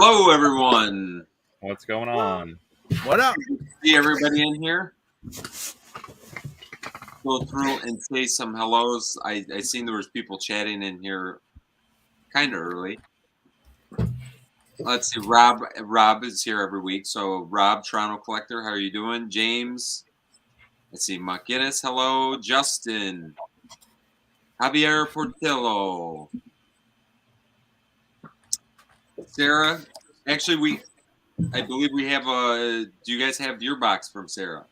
Hello, everyone. What's going on? What up? See everybody in here? Go through and say some hellos. I seen there was people chatting in here kind of early. Let's see. Rob is here every week. So Rob, Toronto Collector, how are you doing? James. Let's see. McGinnis, hello. Justin. Javier Portillo. Sarah. Actually, I believe we have a. Do you guys have your box from Sarah?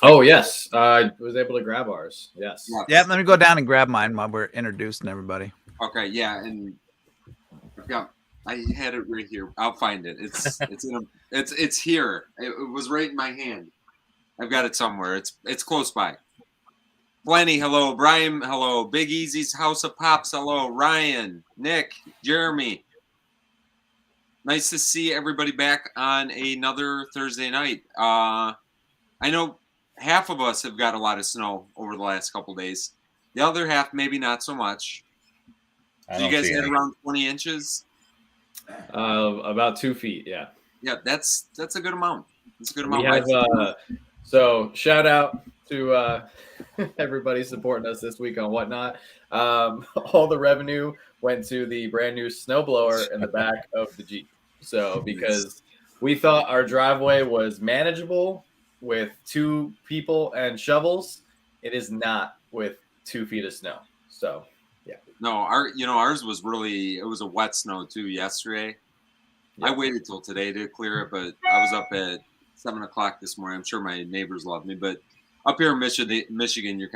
Oh yes, I was able to grab ours. Yes. Yeah, let me go down and grab mine while we're introducing everybody. Okay, yeah, and yeah, I had it right here. I'll find it. It's here. It was right in my hand. I've got it somewhere. It's close by. Plenty, hello. Brian, hello. Big Easy's House of Pops, hello. Ryan, Nick, Jeremy. Nice to see everybody back on another Thursday night. I know half of us have got a lot of snow over the last couple of days. The other half, maybe not so much. So you guys had around 20 inches? About 2 feet. Yeah. Yeah, that's a good amount. That's a good amount. We have, so shout out to everybody supporting us this week on Whatnot. All the revenue went to the brand new snowblower in the back of the Jeep. So because we thought our driveway was manageable with 2 people and shovels, it is not with 2 feet of snow. So yeah. No, ours was really, it was a wet snow too yesterday. Yeah. I waited till today to clear it, but I was up at 7:00 this morning. I'm sure my neighbors love me, but up here in Michigan, you're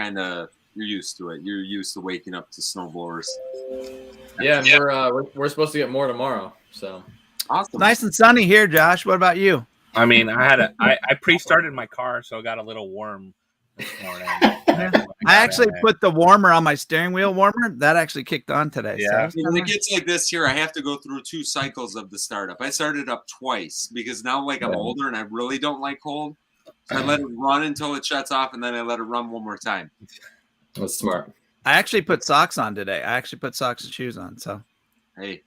used to it. You're used to waking up to snowblowers. Yeah, and we're supposed to get more tomorrow. So awesome. Nice and sunny here, Josh. What about you? I mean, I pre-started my car, so it got a little warm this morning. I actually put the warmer on my steering wheel warmer. That actually kicked on today. Yeah. So when it gets like this here, I have to go through 2 cycles of the startup. I started up twice because now I'm older and I really don't like cold. So I let it run until it shuts off, and then I let it run one more time. That's smart. I actually put socks on today. I actually put socks and shoes on. So hey,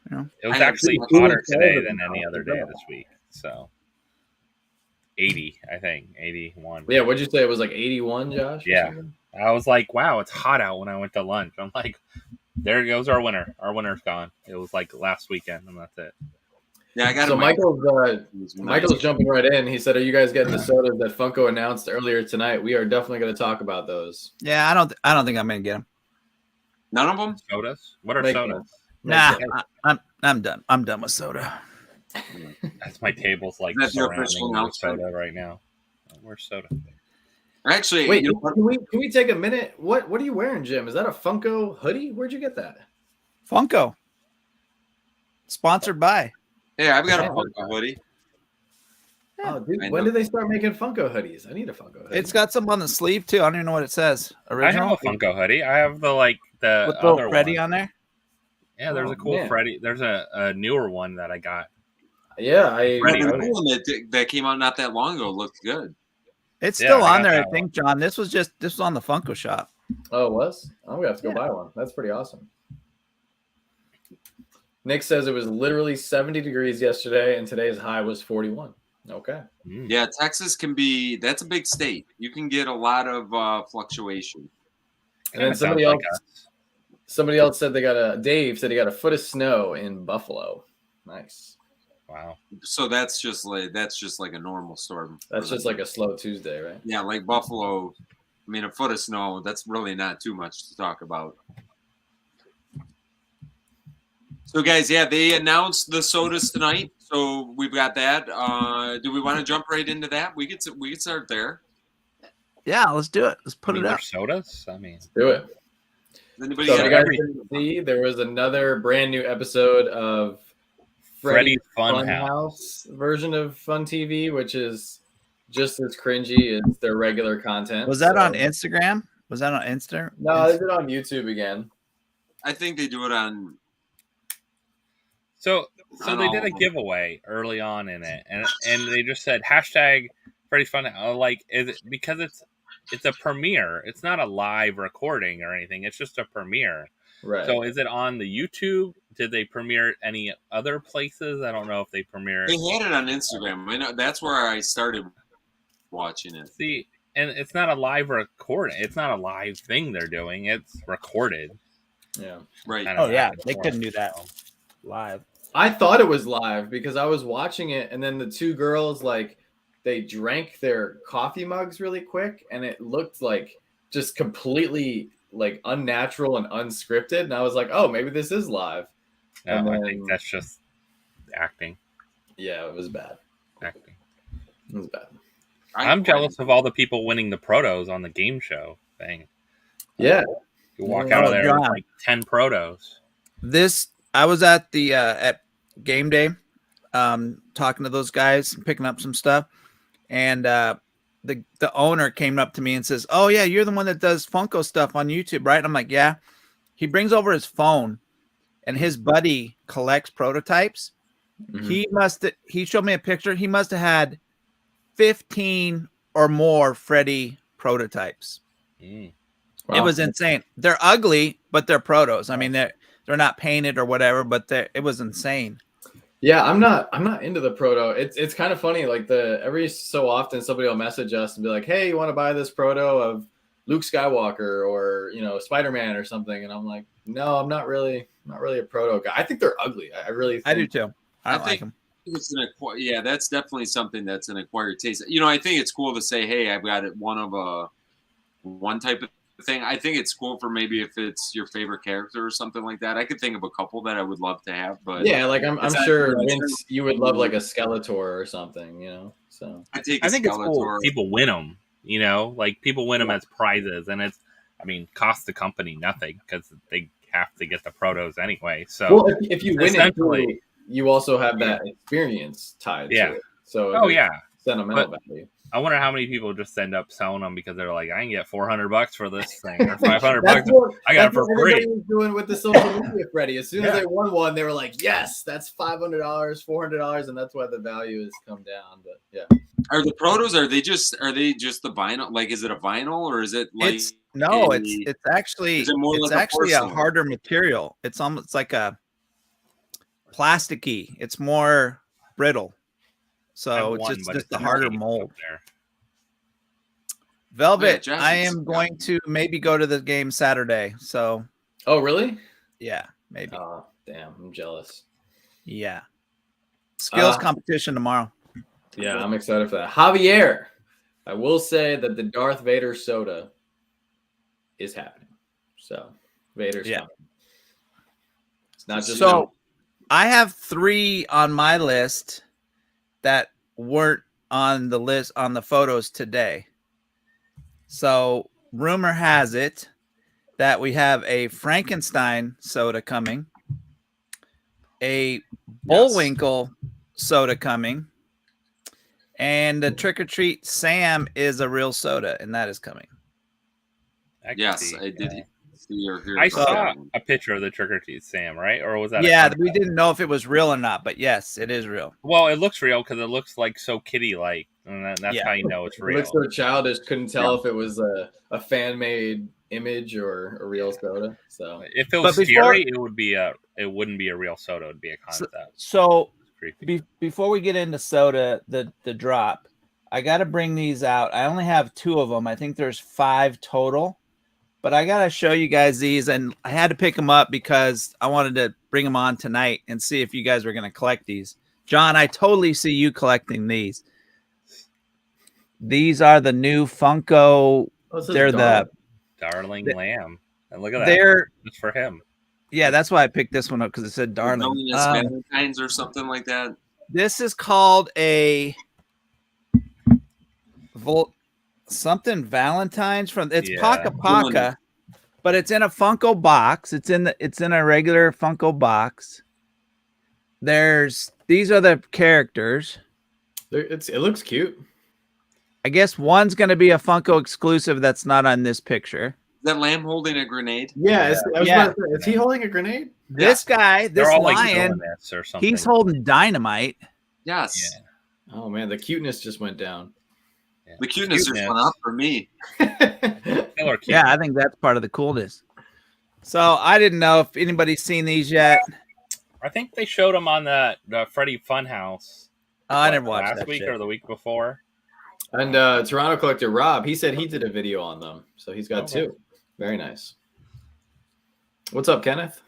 it was actually hotter today than any other day this week. So 80, I think 81. Yeah, what'd you say? It was like 81, Josh? Yeah, I was like, wow, it's hot out when I went to lunch. I'm like, there goes our winter. Our winter's gone. It was like last weekend, and that's it. Yeah, I got so Michael's jumping right in. He said, "Are you guys getting the sodas that Funko announced earlier tonight? We are definitely going to talk about those." Yeah, I don't think I'm going to get them. None of them. Sodas? What are sodas? Nah, I'm done. I'm done with soda. That's my table's like surrounding with soda right now. Where's soda? Actually, wait, can we take a minute? What are you wearing, Jim? Is that a Funko hoodie? Where'd you get that? Funko. Sponsored by. Yeah, I've got a Funko hoodie. Oh, dude, when did they start making Funko hoodies? I need a Funko hoodie. It's got some on the sleeve too. I don't even know what it says. Original. I have a Funko hoodie. I have the with other Freddy one on there. Yeah, there's a cool Freddy. There's a newer one that I got. Yeah, the one that came out not that long ago looked good. It's still on there, I think, John. This was on the Funko shop. Oh, it was? I'm gonna have to go buy one. That's pretty awesome. Nick says it was literally 70 degrees yesterday, and today's high was 41. Okay. Yeah, Texas that's a big state. You can get a lot of fluctuation. And then somebody else said Dave said he got a foot of snow in Buffalo. Nice. Wow. So that's just like a normal storm. That's just like a slow Tuesday, right? Yeah, like Buffalo. I mean, a foot of snow, that's really not too much to talk about. So, guys, they announced the sodas tonight, so we've got that. Do we want to jump right into that? We could start there. Yeah, let's do it. Let's put it up. Sodas? I mean, let's do it. Anybody so, you guys didn't see, there was another brand new episode of Freddy's Funhouse version of Fun TV, which is just as cringy as their regular content. Was that on Instagram? Was that on Insta? No, they did it on YouTube again. I think they do it on. So they did a giveaway early on in it, and they just said hashtag Freddy's Fun. Like, is it because it's a premiere? It's not a live recording or anything. It's just a premiere. Right. So is it on the YouTube did they premiere any other places? I don't know if they premiere. They had it on Instagram. I know that's where I started watching it. See, and it's not a live recording. It's not a live thing they're doing. It's recorded. Yeah. Right. Kind of Oh, yeah, back and they forth, couldn't do that. so. Live. I thought it was live because I was watching it, and then the two girls like they drank their coffee mugs really quick, and it looked like just completely like unnatural and unscripted. And I was like, oh, maybe this is live. No, And I then- think that's just acting. Yeah, it was bad. Acting. It was bad. I'm jealous of all the people winning the protos on the game show thing. Yeah. You walk out of there with like 10 protos. I was at the at game day, talking to those guys, picking up some stuff, and the owner came up to me and says, "Oh yeah, you're the one that does Funko stuff on YouTube, right?" And I'm like, "Yeah." He brings over his phone, and his buddy collects prototypes. Mhm. He showed me a picture. He must have had 15 or more Freddy prototypes. Mm. Wow. It was insane. They're ugly, but they're protos. I mean, they're not painted or whatever, but it was insane. Yeah, I'm not into the proto. It's kind of funny. Like every so often somebody will message us and be like, "Hey, you want to buy this proto of Luke Skywalker or Spider-Man or something?" And I'm like, "No, I'm not really a proto guy. I think they're ugly. I really think I do too. I don't I like think- them. Yeah, that's definitely something that's an acquired taste. I think it's cool to say, "Hey, I've got one type of thing." I think it's cool for maybe if it's your favorite character or something like that. I could think of a couple that I would love to have, but Yeah, like I'm It's sure actually- Vince, you would love like a Skeletor or something, So I take. I think it's cool. Skeletor. People win them, like people win them as prizes, and cost the company nothing because they have to get the protos anyway. So, well, if you win it, essentially- too, you also have that experience tied Yeah. to it. So oh there's yeah, sentimental value. I wonder how many people just end up selling them because they're like, I can get $400 for this thing or $500 That's bucks. what, I got it that's for what free. everybody was doing with the social media, Freddie. As soon as Yeah. they won one, they were like, "Yes, that's $500, $400," and that's why the value has come down. But yeah, Are the protos? Are they just the vinyl? Like, is it a vinyl or is it like? It's actually Is it more it's like a actually a porcelain? harder material. It's almost like a plasticky. It's more brittle. So it's just a harder mold. Velvet, Josh, I it's- am going to maybe go to the game Saturday. So oh really? yeah, maybe. Oh damn, I'm jealous. Yeah. Skills Uh, competition tomorrow. Yeah, I'm excited for that. Javier, I will say that the Darth Vader soda is happening. So Vader's Yeah. coming. It's not just So I have 3 on my list that weren't on the list on the photos today. So rumor has it that we have a Frankenstein soda coming, a Bullwinkle soda coming, and the Trick or Treat Sam is a real soda, and that is coming. Yes, I did. See or hear I about saw that one. a picture of the Trick or Treat Sam, right? Or was that? Yeah, a we concept? didn't know if it was real or not, but yes, it is real. Well, it looks real because it looks like so kitty-like, and that's Yeah. how you know it's it real. looks so childish. Couldn't tell if it was a fan made image or a real soda. So If it was But before- scary, it wouldn't be a real soda. It would be a concept. So It's creepy. before we get into soda, the drop, I got to bring these out. I only have 2 of them. I think there's 5 total, but I got to show you guys these, and I had to pick them up because I wanted to bring them on tonight and see if you guys were going to collect these. John, I totally see you collecting these. These are the new Funko. They're Darling the- Lamb. And look at that. they're It's for him. yeah. That's why I picked this one up because it said darling. Known as Valentine's or something like that. This is called a something Valentine's from it's Yeah. Paka Paka, but it's in a Funko box. It's in a regular Funko box. These are the characters. it looks cute. I guess one's going to be a Funko exclusive that's not on this picture. Is that lamb holding a grenade? Yeah, I was Yeah. about to say, is he holding a grenade? This guy, this They're all like lion, villainous or something. he's holding dynamite. Yes. Yeah. Oh man, the cuteness just went down. The cuteness just went up for me. Killer cute. Yeah, I think that's part of the coolness. So I didn't know if anybody's seen these yet. I think they showed them on the Freddy Funhouse. Oh, I never watched last that week shit. or the week before. And Toronto collector Rob, he said he did a video on them, so he's got Okay. 2. Very nice. What's up, Kenneth?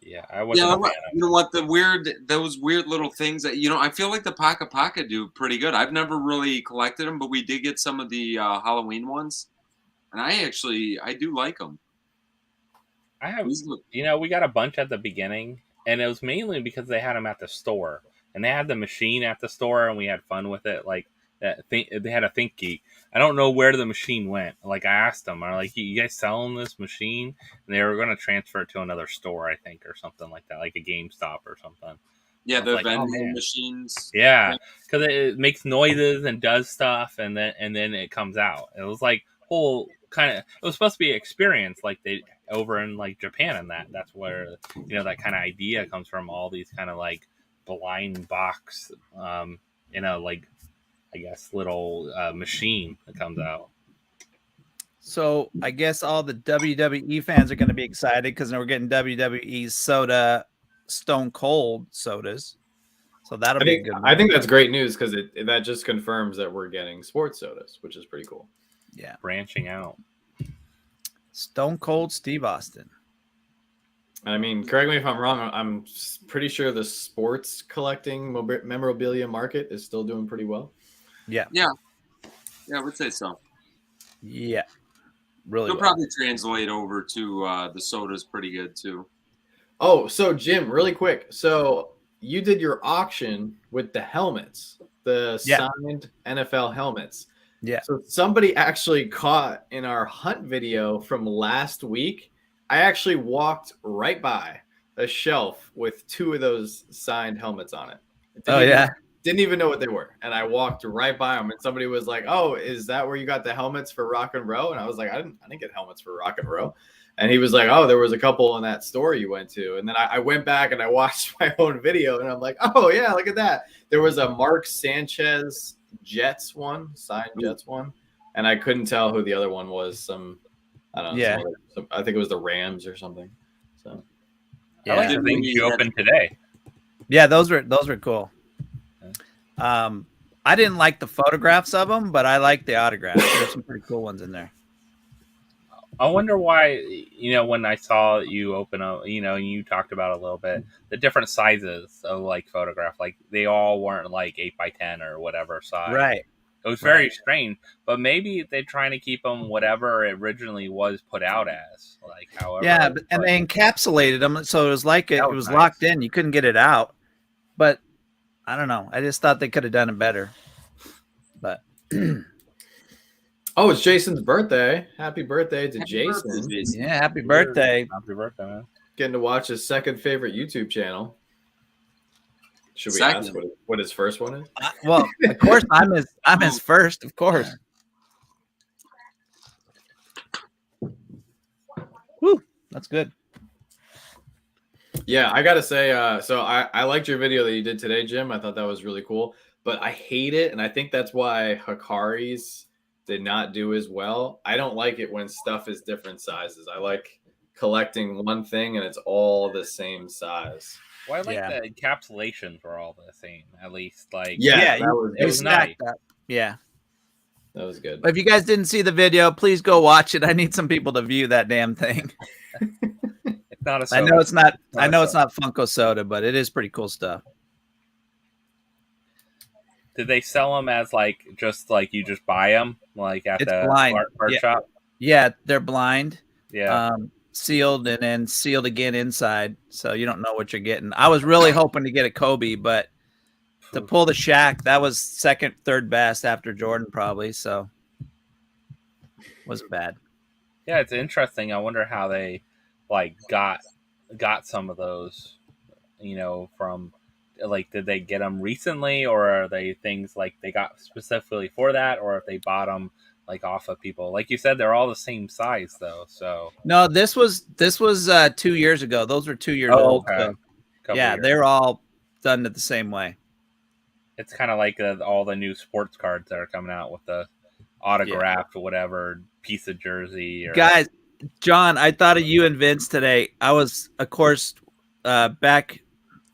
Yeah, I wasn't. Yeah, a fan you know what? Those weird little things that I feel like the Paka Paka do pretty good. I've never really collected them, but we did get some of the Halloween ones, and I do like them. I have, we got a bunch at the beginning, and it was mainly because they had them at the store, and they had the machine at the store, and we had fun with it. Like they had a Think Geek. I don't know where the machine went. Like I asked them, I'm like, "You guys selling this machine?" And they were going to transfer it to another store, I think, or something like that, like a GameStop or something. Yeah, the like, vending machines. Yeah, because it makes noises and does stuff, and then it comes out. It was like whole kind of. It was supposed to be an experience, like they over in like Japan, and that's where that kind of idea comes from. All these kind of like blind box, like I guess little machine that comes out. So I guess all the WWE fans are going to be excited because we're getting WWE soda, Stone Cold sodas. So that'll be a good one. I think that's great news because that just confirms that we're getting sports sodas, which is pretty cool. Yeah, branching out. Stone Cold Steve Austin. I mean, correct me if I'm wrong. I'm pretty sure the sports collecting memorabilia market is still doing pretty well. Yeah, I would say so. Yeah, really. They'll probably translate over to the sodas pretty good too. Oh, so Jim, really quick. So you did your auction with the helmets, the signed NFL helmets. Yeah. So somebody actually caught in our hunt video from last week. I actually walked right by a shelf with 2 of those signed helmets on it. Didn't even know what they were. And I walked right by them, and somebody was like, "Oh, is that where you got the helmets for Rock and Row?" And I was like, I didn't get helmets for Rock and Row. And he was like, "Oh, there was a couple in that store you went to." And then I went back and I watched my own video, and I'm like, "Oh yeah, look at that." There was a Mark Sanchez Jets one, signed Jets one, and I couldn't tell who the other one was. I don't know. I think it was the Rams or something. So I like the things you opened today. Yeah, those were cool. I didn't like the photographs of them, but I like the autographs. There's some pretty cool ones in there. I wonder why, when I saw you open up, and you talked about a little bit, the different sizes of like photograph, like they all weren't like 8x10 or whatever size. Right. It was very strange, but maybe they're trying to keep them whatever it originally was put out as, like however. Yeah, and they encapsulated them, so it was like it was nice. Locked in. You couldn't get it out. But I don't know. I just thought they could have done it better. But oh, it's Jason's birthday. Happy birthday to Jason. Yeah, happy birthday. Happy birthday, man. Getting to watch his second favorite YouTube channel. Should we ask what his first one is? Well, of course, I'm his first, of course. Woo, that's good. Yeah, I gotta say, so I liked your video that you did today, Jim. I thought that was really cool, but I hate it, and I think that's why Hikari's did not do as well. I don't like it when stuff is different sizes. I like collecting one thing and it's all the same size. Well, I like the encapsulations were all the same, at least. Like, it was nice. Yeah, that was good. But if you guys didn't see the video, please go watch it. I need some people to view that damn thing. It's not a soda. I know it's not. I know it's not Funko soda, but it is pretty cool stuff. Did they sell them as like you just buy them like at the art shop? Yeah, they're blind. Yeah. Sealed and then sealed again inside, so you don't know what you're getting. I was really hoping to get a Kobe, but to pull the Shaq, that was second, third best after Jordan probably, so wasn't bad. Yeah, it's interesting. I wonder how they like got some of those, from like, did they get them recently, or are they things like they got specifically for that, or if they bought them like off of people? Like you said, they're all the same size though. So no, this was 2 years ago. Those were 2 years old. Okay. So, yeah, they're all done it the same way. It's kind of like all the new sports cards that are coming out with the autographed or whatever piece of jersey. Or... Guys, John, I thought of you and Vince today. I was, of course, back,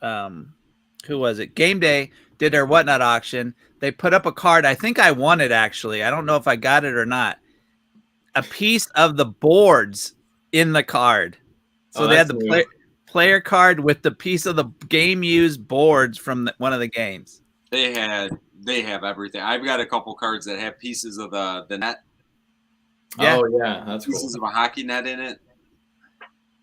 who was it? Game Day did their Whatnot auction. They put up a card. I think I won it, actually. I don't know if I got it or not. A piece of the boards in the card. So they had the player card with the piece of the game used boards from one of the games. They have everything. I've got a couple cards that have pieces of the net. Yeah. Oh yeah, that's pieces cool. of a hockey net in it.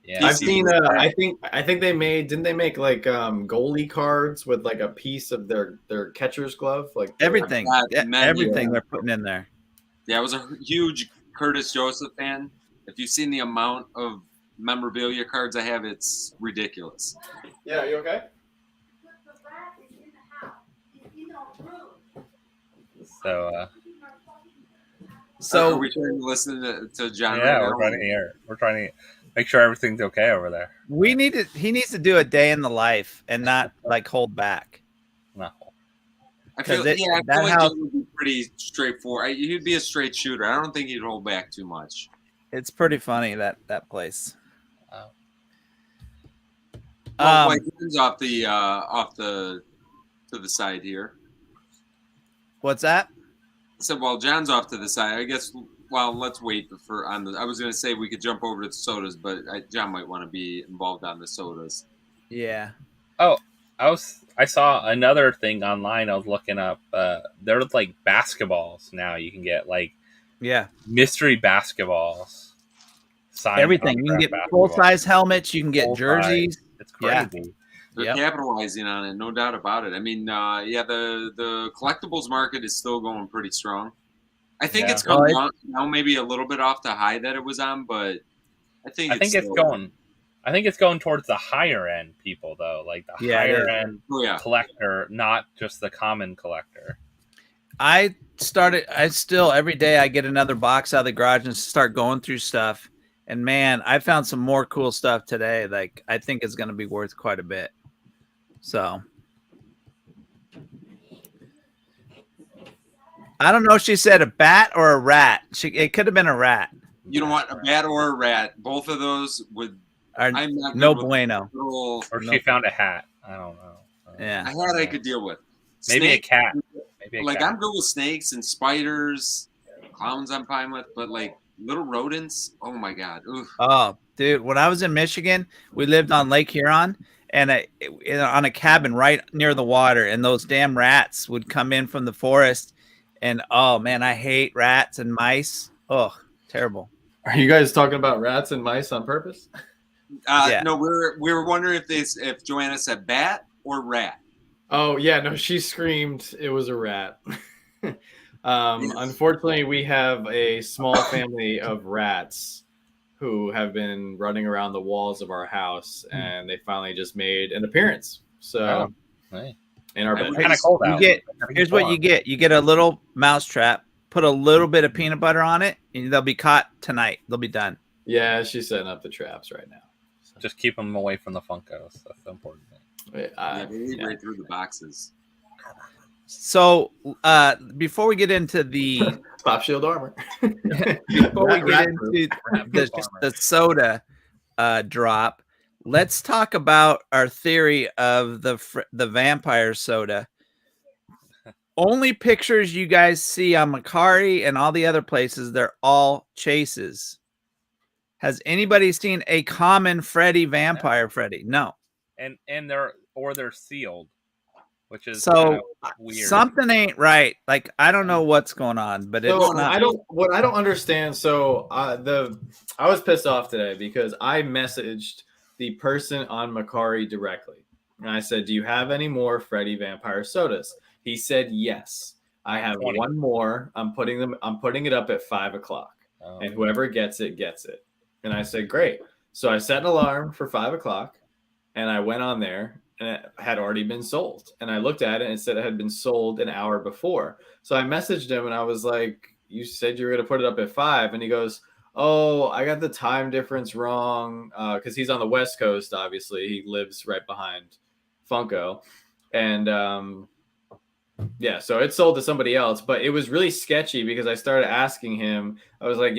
Yeah, I've seen. I think they made. Didn't they make like goalie cards with like a piece of their catcher's glove? Like everything. Everything they're putting in there. Yeah, I was a huge Curtis Joseph fan. If you've seen the amount of memorabilia cards I have, it's ridiculous. Yeah, you okay? So are we trying to listen to John? Yeah, we're trying to hear. We're trying to make sure everything's okay over there. He needs to do a day in the life and not like hold back. No. I feel like Joe would be pretty straightforward. He'd be a straight shooter. I don't think he'd hold back too much. It's pretty funny that place. Well, off the to the side here. What's that? I said, well, John's off to the side. I guess. Well, let's wait for on the. I was going to say we could jump over to the sodas, but John might want to be involved on the sodas. Yeah. Oh, I saw another thing online. I was looking up. There's like basketballs now. You can get like mystery basketballs. Everything. You can get full size helmets. You can get jerseys. It's crazy. They're capitalizing on it, no doubt about it. I mean, the collectibles market is still going pretty strong. I think it's come down now, maybe a little bit off the high that it was on, but I think it's going towards the higher end people though, like the higher end collector, not just the common collector. I still every day I get another box out of the garage and start going through stuff. And man, I found some more cool stuff today. Like I think it's going to be worth quite a bit. So I don't know if she said a bat or a rat. It could have been a rat. You know what? A bat or a rat. Both of those would. I'm not no bueno. Or she found a hat. I don't know. Yeah. A hat I could deal with. Maybe a cat. I'm good with snakes and spiders. Clowns I'm fine with. But like little rodents, oh my God. Oof. Oh, dude. When I was in Michigan, we lived on Lake Huron. And on a cabin right near the water. And those damn rats would come in from the forest. And oh man, I hate rats and mice. Oh, terrible. Are you guys talking about rats and mice on purpose? No, we were wondering if Joanna said bat or rat. Oh yeah, no, she screamed it was a rat. Unfortunately, we have a small family of rats who have been running around the walls of our house, and they finally just made an appearance. So. Nice. In our bed. Kind of cold out. Here's what you get. You get a little mouse trap, put a little bit of peanut butter on it, and they'll be caught tonight. They'll be done. Yeah, she's setting up the traps right now. So. Just keep them away from the Funkos. That's the important thing. Right through the boxes. So before we get into the Pop Shield armor, before we get into the soda drop, let's talk about our theory of the vampire soda. Only pictures you guys see on Macari and all the other places, they're all chases. Has anybody seen a common Freddy vampire Freddy? No. And they're sealed, which is so weird. Something ain't right. Like I don't know what's going on, but it's not. What I don't understand. So I was pissed off today because I messaged the person on Macari directly. And I said, do you have any more Freddy vampire sodas? He said, yes, I have 20. One more. I'm putting it up at 5:00 and whoever gets it, gets it. And I said, great. So I set an alarm for 5:00 and I went on there and it had already been sold. And I looked at it and it said it had been sold an hour before. So I messaged him and I was like, you said you were going to put it up at 5. And he goes, oh, I got the time difference wrong because he's on the West Coast, obviously. He lives right behind Funko. And, so it sold to somebody else. But it was really sketchy because I started asking him. I was like,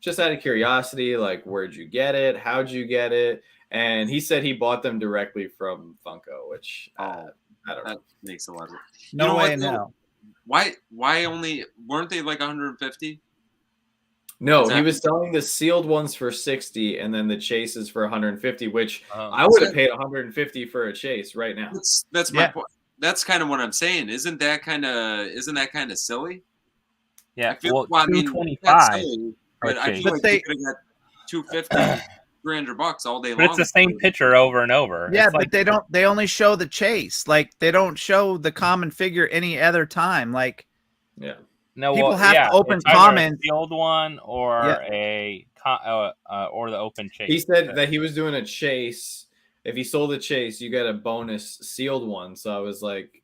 just out of curiosity, like, where'd you get it? How'd you get it? and he said he bought them directly from Funko, which I don't know. That makes a lot of sense. No way in hell. Why only weren't they like 150? No, he was selling the sealed ones for 60 and then the chases for 150, which I would have paid 150 for a chase right now. That's my point. That's kind of what I'm saying. Isn't that kind of silly? Yeah. I feel, well, I mean, 225. But I feel like they could have got 250, $300 all day long. But it's the same picture over and over. Yeah, it's but like, they only show the chase. Like they don't show the common figure any other time. Like no, people have to open it's either comments. a sealed one or or the open chase. He said that he was doing a chase. If he sold a chase, you get a bonus sealed one. So I was like,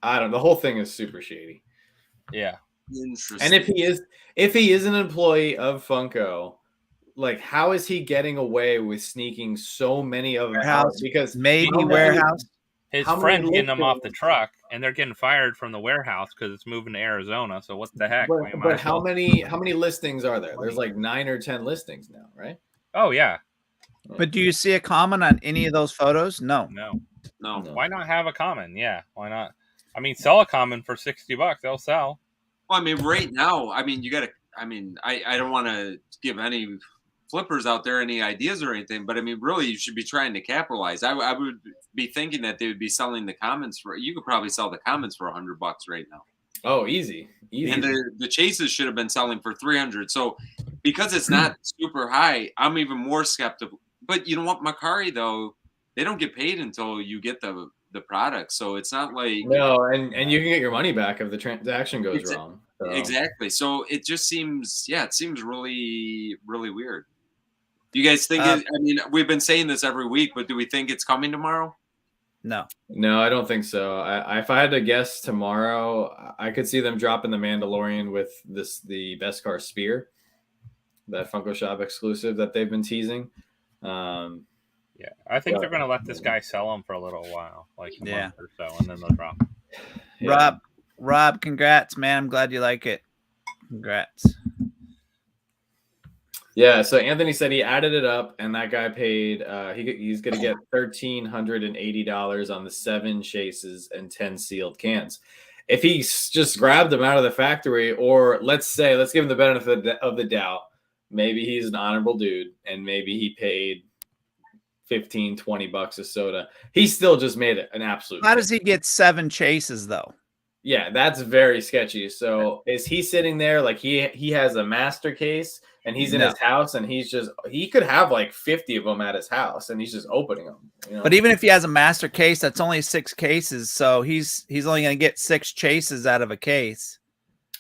I don't know. The whole thing is super shady. Yeah. Interesting. And if he is an employee of Funko, like how is he getting away with sneaking so many of them out? Because maybe warehouse. His friend's getting them off the truck, and they're getting fired from the warehouse because it's moving to Arizona. So what the heck? But how many listings are there? There's like 9 or 10 listings now, right? Oh yeah. But do you see a comment on any of those photos? No. Why not have a common? Yeah, why not? I mean, sell a common for $60. They'll sell. Well, I mean, right now, I mean, you got to. I mean, I don't want to give any flippers out there any ideas or anything, but I mean, really, you should be trying to capitalize. I would be thinking that they would be selling the commons for. You could probably sell the commons for $100 right now. Oh, easy. And the chases should have been selling for 300. So because it's not super high, I'm even more skeptical. But you know what, Macari though, they don't get paid until you get the product. So it's not like and you can get your money back if the transaction goes wrong. So. Exactly. So it just seems really, really weird. Do you guys think I mean, we've been saying this every week, but do we think it's coming tomorrow? No, I don't think so. If I had to guess tomorrow, I could see them dropping the Mandalorian with the Beskar Spear, that Funko Shop exclusive that they've been teasing. Yeah, I think they're going to let this guy sell them for a little while, like a month or so, and then they'll drop them. Yeah. Rob, congrats, man. I'm glad you like it. Congrats. Yeah, so Anthony said he added it up, and that guy paid. He's going to get $1,380 on the 7 chases and 10 sealed cans. If he just grabbed them out of the factory, or let's give him the benefit of the doubt, maybe he's an honorable dude, and maybe he paid $15-$20 a soda. He still just made it an absolute. How does he get 7 chases though? Yeah, that's very sketchy. So is he sitting there like he has a master case and he's in his house and he could have like 50 of them at his house and he's just opening them. You know? But even if he has a master case, that's only 6 cases. So he's only going to get 6 chases out of a case.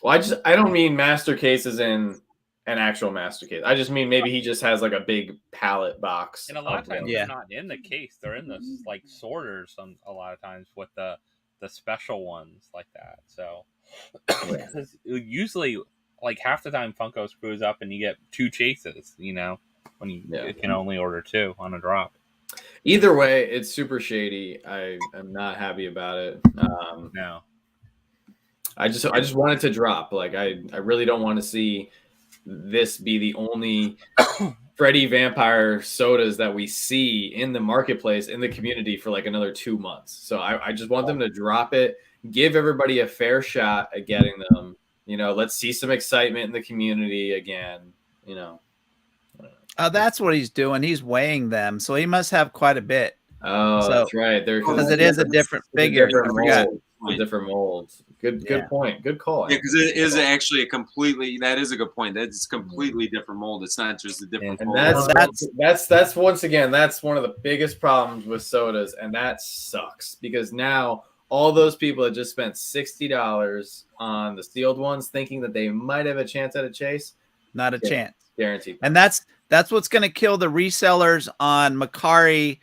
Well, I don't mean master cases in an actual master case. I just mean maybe he just has like a big pallet box. And a lot of times they're not in the case. They're in the like sorters a lot of times with the special ones like that. So usually like half the time Funko screws up and you get 2 chases, you know, when you can only order 2 on a drop. Either way, it's super shady. I am not happy about it. No. I just want it to drop. Like I really don't want to see this be the only Freddy Vampire sodas that we see in the marketplace, in the community for like another 2 months. So I just want them to drop it, give everybody a fair shot at getting them. You know, let's see some excitement in the community again, you know. That's what he's doing. He's weighing them. So he must have quite a bit. Oh, that's right. Because it is a different figure. A different molds. Good point. Good call. Yeah, because it is actually that is a good point. That's completely different mold. It's not just a different and mold. That's once again, that's one of the biggest problems with sodas, and that sucks because now all those people that just spent $60 on the sealed ones thinking that they might have a chance at a chase. Not a chance. Guaranteed. And that's what's going to kill the resellers on Macari,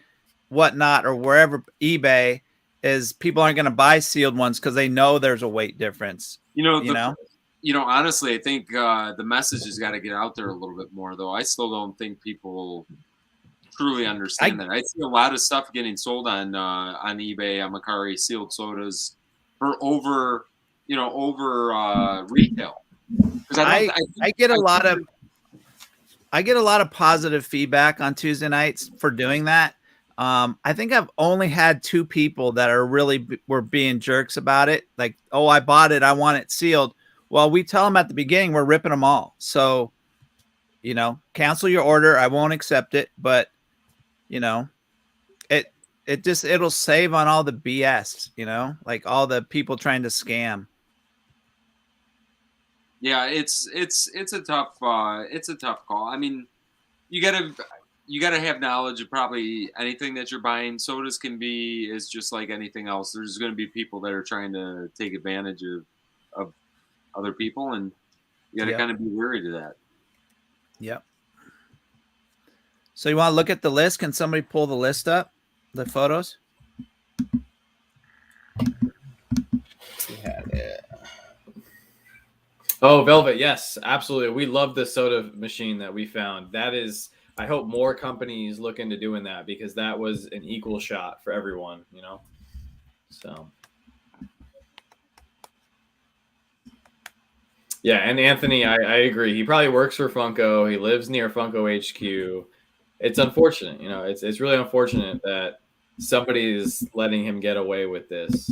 whatnot, or wherever, eBay, is people aren't going to buy sealed ones because they know there's a weight difference. Honestly, I think the message has got to get out there a little bit more, though. I still don't think people truly understand that. I see a lot of stuff getting sold on eBay, on Macari sealed sodas for over retail. I get a lot of I get a lot of positive feedback on Tuesday nights for doing that. I think I've only had 2 people that are really were being jerks about it. Like, oh, I bought it, I want it sealed. Well, we tell them at the beginning we're ripping them all. So, cancel your order. I won't accept it. But, it'll save on all the BS. Like all the people trying to scam. Yeah, it's a tough call. I mean, you gotta have knowledge of probably anything that you're buying. Sodas is just like anything else. There's going to be people that are trying to take advantage of other people, and you got to kind of be wary to that. Yep. So you want to look at the list? Can somebody pull the list up, the photos? Yeah, it. Oh, Velvet, yes, absolutely. We love the soda machine that we found. That is, I hope more companies look into doing that because that was an equal shot for everyone, So, yeah, and Anthony, I agree. He probably works for Funko. He lives near Funko HQ. It's unfortunate, it's really unfortunate that somebody is letting him get away with this.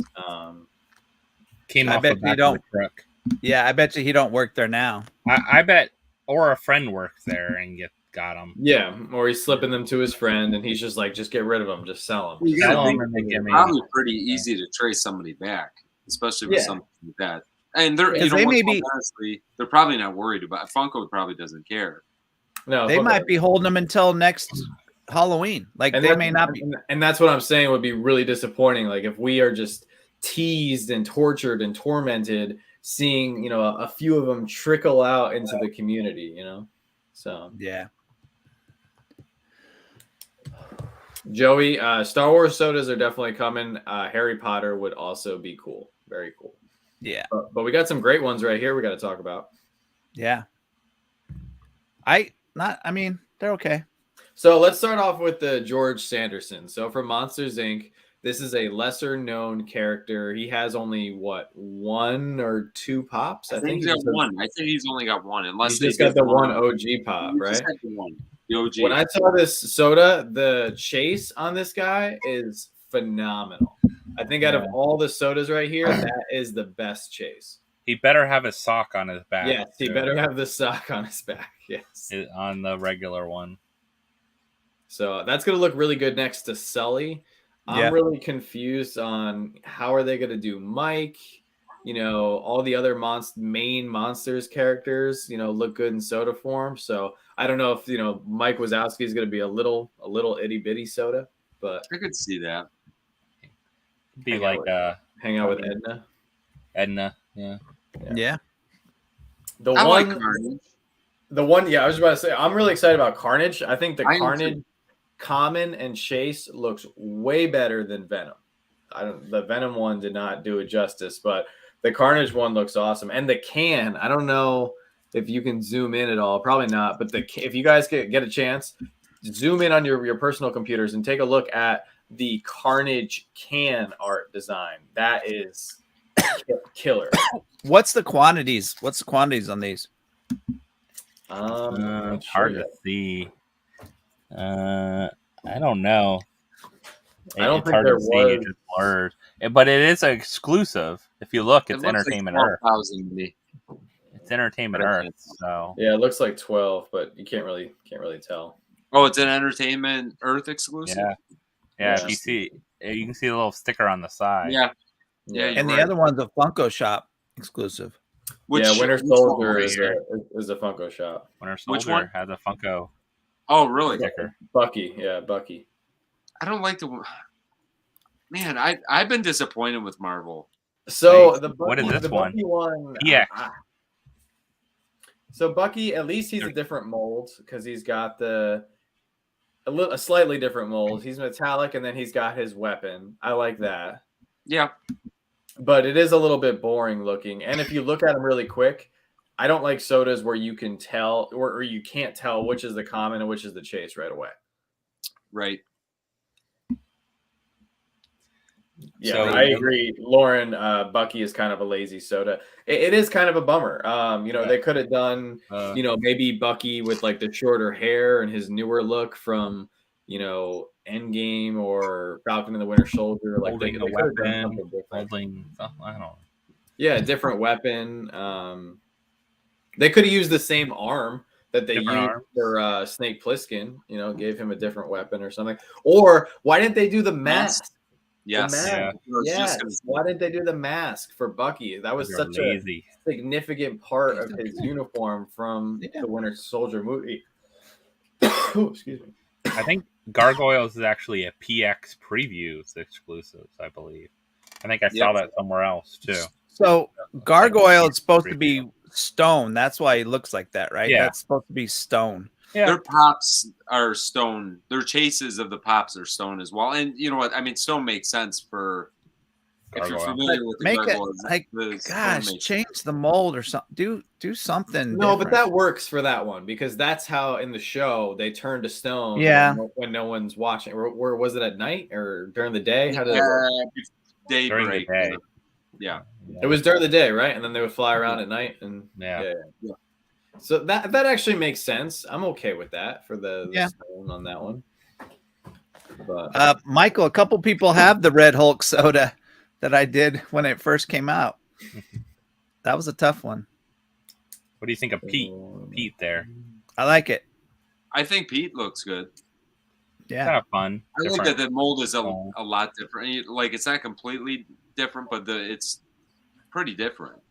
Came off the back of the truck. Yeah, I bet you he don't work there now. I bet, or a friend works there and got him. Yeah, or he's slipping them to his friend, and he's just like, just get rid of them, just sell them. It's probably pretty easy to trace somebody back, especially with something like that. And honestly, they're probably not worried about it. Funko probably doesn't care. No, they might be holding them until next Halloween. Like they may not be. And that's what I'm saying would be really disappointing. Like if we are just teased and tortured and tormented, seeing a few of them trickle out into the community, So yeah. Joey, Star Wars sodas are definitely coming. Harry Potter would also be cool. Very cool. Yeah. But we got some great ones right here we got to talk about. Yeah. They're okay. So let's start off with the George Sanderson. So for Monsters Inc., this is a lesser known character. He has only 1 or 2 pops. I think he's got 1. I think he's only got 1, unless he's just got the 1 OG pop, right? The OG. When I saw this soda, the chase on this guy is phenomenal. I think out of all the sodas right here, that is the best chase. He better have a sock on his back. Yes, he better have the sock on his back. Yes, on the regular one. So that's going to look really good next to Sully. I'm really confused on how are they going to do Mike. All the other main monsters characters, look good in soda form. So I don't know if Mike Wazowski is going to be a little itty bitty soda, but I could see that. Hang out with Edna. Edna, yeah. The one, I was about to say, I'm really excited about Carnage. I think the Carnage Common and Chase looks way better than Venom. The Venom one did not do it justice, but the Carnage one looks awesome. And the can, I don't know if you can zoom in at all, probably not. But if you guys get a chance, zoom in on your personal computers and take a look at the Carnage can art design. That is killer. What's the quantities? What's the quantities on these? It's hard to see. I don't know. I don't think there was. It's just blurred. But it is exclusive. If you look, it's Entertainment Earth. It's Entertainment Earth. So yeah, it looks like 12, but you can't really tell. Oh, it's an Entertainment Earth exclusive. Yeah. If you see, you can see a little sticker on the side. Yeah. And the other one's a Funko Shop exclusive. Winter Soldier is a Funko Shop. Winter Soldier has a Funko. Oh, really? Sticker. Bucky. Yeah, Bucky. I don't like the. Man, I've been disappointed with Marvel. So what is this one? Bucky one? Yeah. So Bucky, at least he's a different mold because he's got a slightly different mold. He's metallic, and then he's got his weapon. I like that. Yeah. But it is a little bit boring looking. And if you look at them really quick, I don't like sodas where you can tell or you can't tell which is the common and which is the chase right away. Right. Yeah, So- I agree. Lauren, Bucky is kind of a lazy soda. It is kind of a bummer. They could have done, maybe Bucky with like the shorter hair and his newer look from, Endgame or Falcon and the Winter Soldier. Like they holding a could have done weapon, something different. holding something. I don't know. Yeah, a different weapon. They could have used the same arm that they Different used arm. for Snake Plissken. Gave him a different weapon or something. Or why didn't they do the mask? Yes. The mask. Yeah. I was just Yes. gonna say. Why didn't they do the mask for Bucky? That was They're such lazy. a significant part of They his don't. uniform from They don't. the Winter Soldier movie. Oh, excuse me. I think Gargoyles is actually a PX previews exclusives, I believe. I think I saw that somewhere else too. So Gargoyle is supposed to be stone. That's why he looks like that, right? Yeah. That's supposed to be stone. Yeah. Their pops are stone. Their chases of the pops are stone as well. And you know what? I mean, stone makes sense for if you're Gargoyle. familiar with the Make it gargoyles. like, the stone gosh, makes change the mold or something. Do something. No, but different. that works for that one because that's how in the show they turn to stone. Yeah. When no one's watching. Where was it at night or during the day? How did it sense. work? Daybreak. During the day. Yeah. It was during the day, right? And then they would fly around at night. And Yeah. So that actually makes sense. I'm okay with that for the Yeah. stone on that one. But Michael, a couple people have the Red Hulk soda that I did when it first came out. That was a tough one. What do you think of Pete? Pete there. I like it. I think Pete looks good. Yeah. Kind of fun. I like that the mold is a Oh. lot different. Like it's not completely different, but it's pretty different.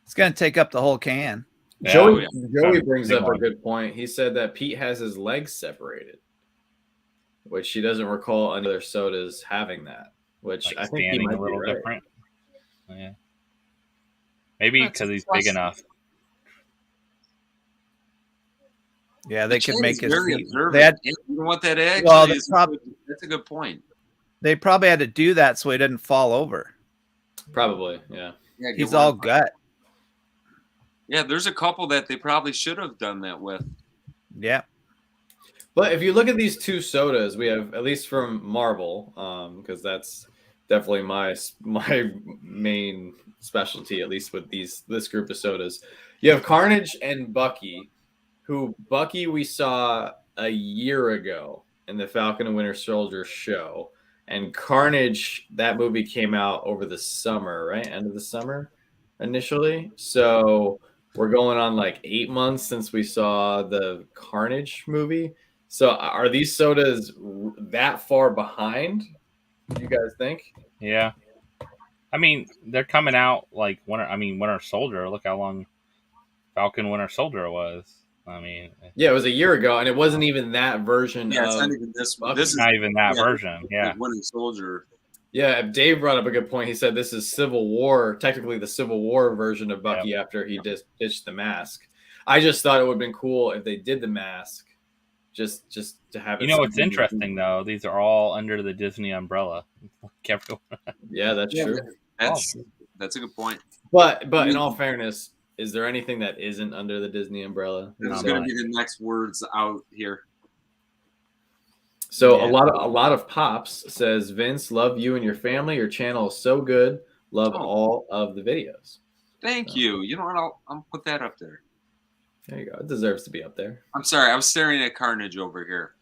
It's gonna take up the whole can. Yeah. Joey Yeah. brings Big up a one. good point. He said that Pete has his legs separated, which he doesn't recall other sodas having that. Which Like I think he standing might a little be right. different. Yeah. Maybe That's because he's a big question. enough. Yeah, they could Chan make is his very feet. observant. They, had, Yeah, you know what that actually Well, the is? That's a good point. they probably had to do that so he didn't fall over. Probably, yeah. Yeah, get He's one all of- gut. Yeah, there's a couple that they probably should have done that with. Yeah. But if you look at these two sodas, we have at least from Marvel, because that's definitely my main specialty, at least with this group of sodas. You have Carnage and Bucky, who Bucky we saw a year ago in the Falcon and Winter Soldier show, and Carnage, that movie came out over the summer, right? End of the summer initially. So we're going on like 8 months since we saw the Carnage movie. So are these sodas that far behind? You guys think? Yeah. I mean, they're coming out like Winter Soldier. Look how long Falcon Winter Soldier was. I mean, Yeah, it was a year ago, and it wasn't even that version Yeah, it's of. not even this one. Bucky. This is not even that yeah, version. Yeah. Winter Soldier. Yeah, Dave brought up a good point. He said this is Civil War, technically the Civil War version of Bucky after he ditched the mask. I just thought it would have been cool if they did the mask, just to have it. You know what's interesting though? These are all under the Disney umbrella. Yeah, that's Yeah, true. That's a good point. But in all fairness, is there anything that isn't under the Disney umbrella? It's Not going to much. be the next words out here. So Yeah. a lot of pops says, Vince, love you and your family. Your channel is so good. Love Oh. all of the videos. Thank you. You know what? I'll put that up there. There you go. It deserves to be up there. I'm sorry. I was staring at Carnage over here.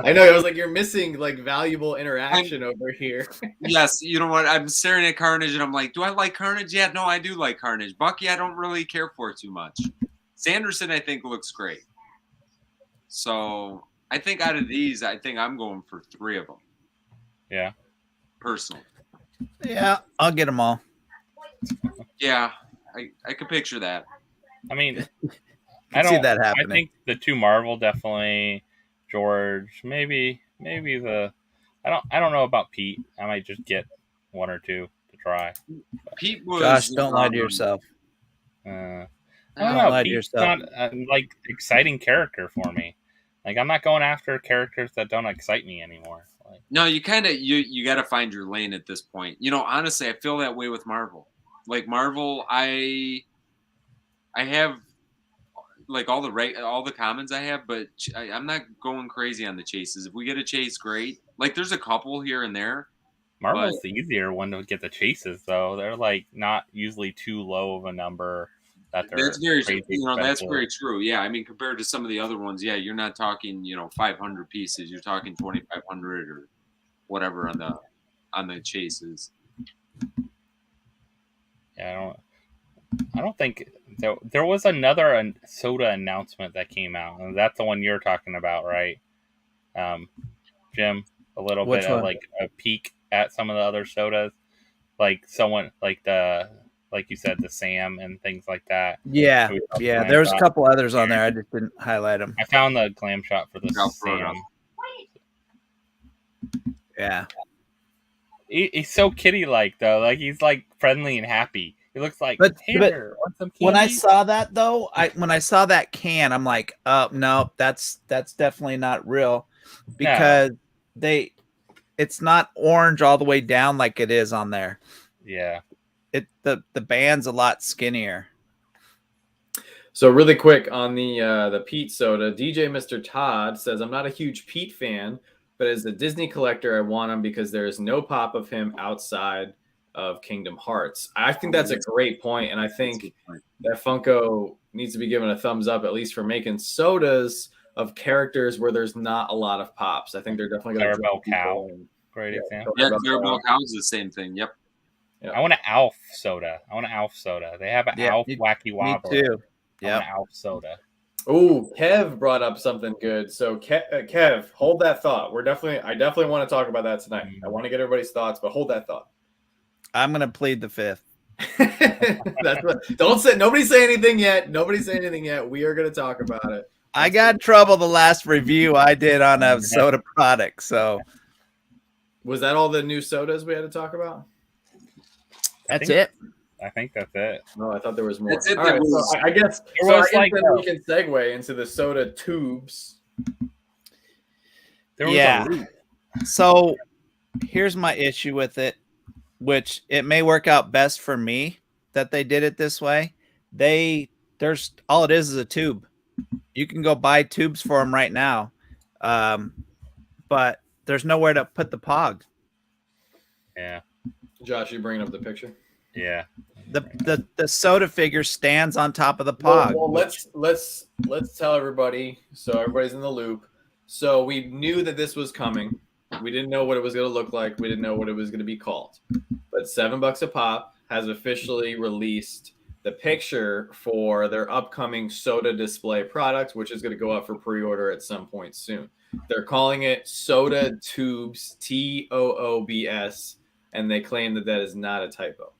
I know. I was like, you're missing like valuable interaction over here. Yes, you know what? I'm staring at Carnage and I'm like, do I like Carnage? Yeah, no, I do like Carnage. Bucky, I don't really care for too much. Sanderson, I think, looks great. So I think out of these, I think I'm going for 3 of them. Yeah. Personally. Yeah, I'll get them all. Yeah, I could picture that. I mean, I see that happening. I think the 2 Marvel definitely. George, maybe the. I don't know about Pete. I might just get 1 or 2 to try. Pete was. Josh, don't lie to yourself. I don't Don't know. lie to Pete's yourself. not like exciting character for me. Like I'm not going after characters that don't excite me anymore. Like, No, you kind of you got to find your lane at this point. You know, honestly, I feel that way with Marvel. Like Marvel, I have like all the commons I have, but I'm not going crazy on the chases. If we get a chase, great. Like there's a couple here and there, Marvel's the easier one to get the chases, though. They're like not usually too low of a number that they're That's very, crazy that's expensive. very true. Yeah, I mean, compared to some of the other ones, yeah, you're not talking, 500 pieces. You're talking 2,500 or whatever on the chases. Yeah, I don't think there was another soda announcement that came out, and that's the one you're talking about, right? Jim, a little Which bit one? of like a peek at some of the other sodas, like someone like you said, the Sam and things like that. Yeah, We saw the yeah. Glam There was a Shot. couple others on there. I just didn't highlight them. I found the glam shot for the I'll throw it Sam. up. Yeah. He's so kitty-like though. Like he's like friendly and happy. He looks like, But here, want some candy? when I saw that though, when I saw that can, I'm like, no, that's definitely not real, because it's not orange all the way down like it is on there. Yeah. The band's a lot skinnier. So really quick on the Pete soda, DJ Mr. Todd says, I'm not a huge Pete fan, but as a Disney collector, I want him because there is no pop of him outside of Kingdom Hearts. I think that's a great point, and I think that Funko needs to be given a thumbs up, at least for making sodas of characters where there's not a lot of pops. I think they're definitely going to Clarabelle Cow. Great example. Yeah, Clarabelle Cow is the same thing. Yep. I want an Alf soda. They have an Alf Wacky Wobbler. Me too. I want an Alf soda. Oh, Kev brought up something good. So Kev, hold that thought. I definitely want to talk about that tonight. I want to get everybody's thoughts, but hold that thought. I'm gonna plead the fifth. Nobody say anything yet. We are gonna talk about it. I got in trouble the last review I did on a soda product. So was that all the new sodas we had to talk about? That's it. I think that's it. No, I thought there was more. That's it. All right, so I guess we can segue into the soda tubes. So here's my issue with it, which it may work out best for me that they did it this way. There's all it is a tube. You can go buy tubes for them right now, but there's nowhere to put the pog. Yeah. Josh, you bringing up the picture? Yeah. The soda figure stands on top of the pog. Well, let's tell everybody so everybody's in the loop. So we knew that this was coming. We didn't know what it was going to look like. We didn't know what it was going to be called. But $7 a pop has officially released the picture for their upcoming soda display product, which is going to go up for pre-order at some point soon. They're calling it Soda Tubes, TOOBS, and they claim that is not a typo.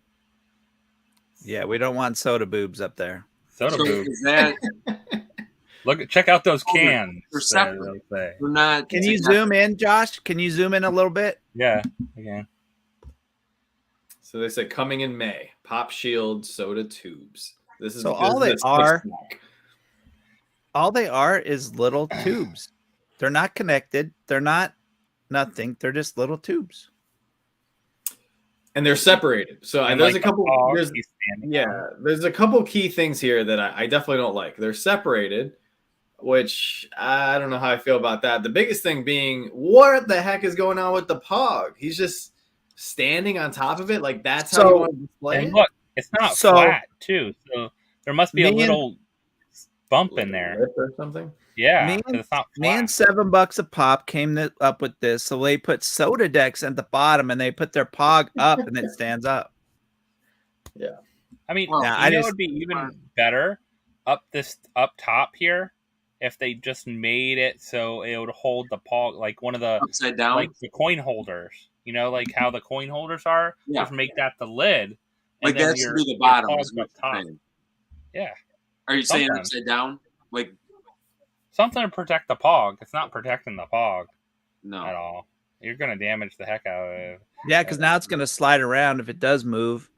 Yeah, we don't want soda boobs up there. Soda boobs. Is that check out those cans. They're separate. They're not. Can you zoom in, Josh? Can you zoom in a little bit? Yeah, again. So they said coming in May. Pop Shield Soda Tubes. This is so all they are is little tubes. They're not connected. They're not nothing. They're just little tubes. And they're separated. So there's a couple. There's a couple key things here that I definitely don't like. They're separated, which I don't know how I feel about that. The biggest thing being, what the heck is going on with the pog? He's just standing on top of it, like that's how you want to display it. And look, it's not flat too, so there must be a little bump in there or something. Yeah, it's not flat. Me and $7 a pop came up with this, so they put soda decks at the bottom and they put their pog up and it stands up. Yeah, I mean, it would be even better up top here if they just made it so it would hold the pog like one of the upside down, like the coin holders. You know, like how the coin holders are. Yeah. Just make that the lid. Like that should be the bottom. Top. Yeah. Are you saying upside down? Like something to protect the pog. It's not protecting the pog. No. At all. You're gonna damage the heck out of it. Yeah, because now it's gonna slide around if it does move.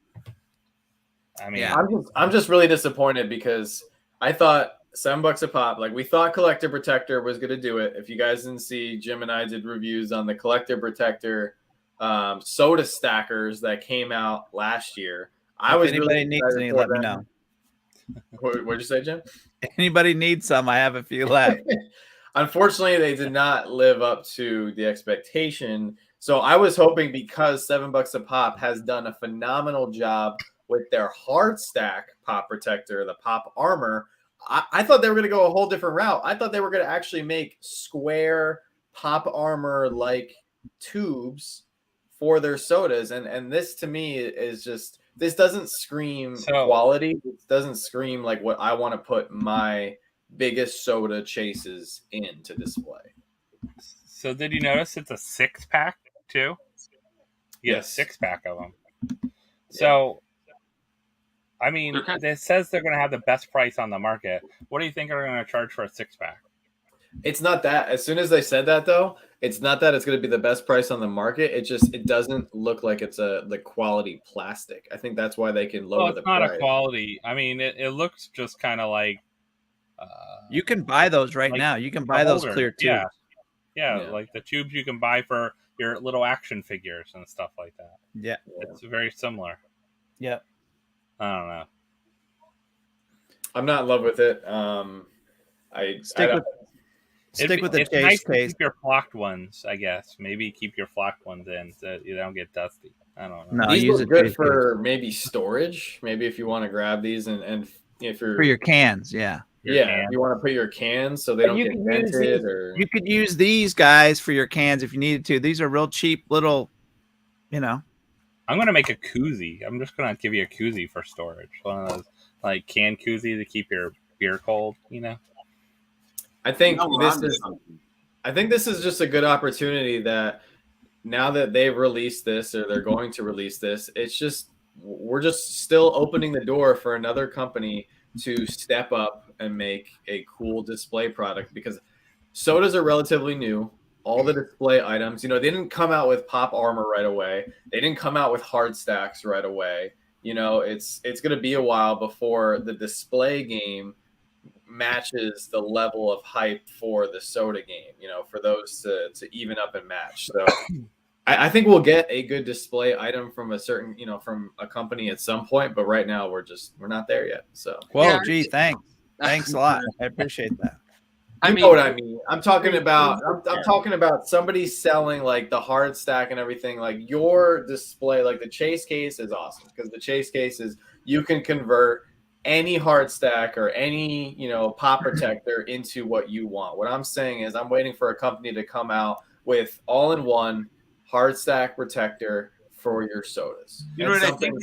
I mean, I'm just really disappointed because I thought $7 a pop. Like we thought Collector Protector was gonna do it. If you guys didn't see, Jim and I did reviews on the Collector Protector soda stackers that came out last year. If anybody needs any, let me know. What'd you say, Jim? Anybody needs some? I have a few left. Unfortunately, they did not live up to the expectation. So I was hoping, because $7 a pop has done a phenomenal job with their hard stack pop protector, the pop armor, I thought they were going to go a whole different route. I thought they were going to actually make square pop armor like tubes for their sodas, and this to me is just, this doesn't scream quality. It doesn't scream like what I want to put my biggest soda chases in to display. So did you notice it's a 6-pack too? You get a 6-pack of them. So, I mean, it says they're going to have the best price on the market. What do you think they're going to charge for a 6-pack? It's not that. As soon as they said that, though, it's not that it's going to be the best price on the market. It doesn't look like it's the quality plastic. I think that's why they can lower the price. It's not a quality. I mean, it looks just kind of like. You can buy those right now. You can buy those clear tubes. Yeah, like the tubes you can buy for your little action figures and stuff like that. Yeah. It's very similar. Yeah. I don't know. I'm not in love with it. Stick with the it's chase nice case. To keep your flocked ones, I guess. Maybe keep your flocked ones in so you don't get dusty. I don't know. No, these look good for maybe storage. Maybe if you want to grab these and if you're for your cans, yeah. If you want to put your cans so they don't get vented, or you could use these guys for your cans if you needed to. These are real cheap little, I'm gonna make a koozie. I'm just gonna give you a koozie for storage. One of those like can koozie to keep your beer cold. I think this is just a good opportunity that now that they've released this, or they're going to release this, we're just still opening the door for another company to step up and make a cool display product, because sodas are relatively new. All the display items, they didn't come out with pop armor right away. They didn't come out with hard stacks right away. It's going to be a while before the display game matches the level of hype for the soda game, for those to even up and match. So I think we'll get a good display item from a certain, from a company at some point, but right now we're not there yet. So, thanks a lot. I appreciate that. You know what I mean? I'm talking about somebody selling like the hard stack and everything. Like your display, like the chase case is awesome, because the chase case is, you can convert any hard stack or any, pop protector into what you want. What I'm saying is, I'm waiting for a company to come out with all-in-one hard stack protector for your sodas. You know what I think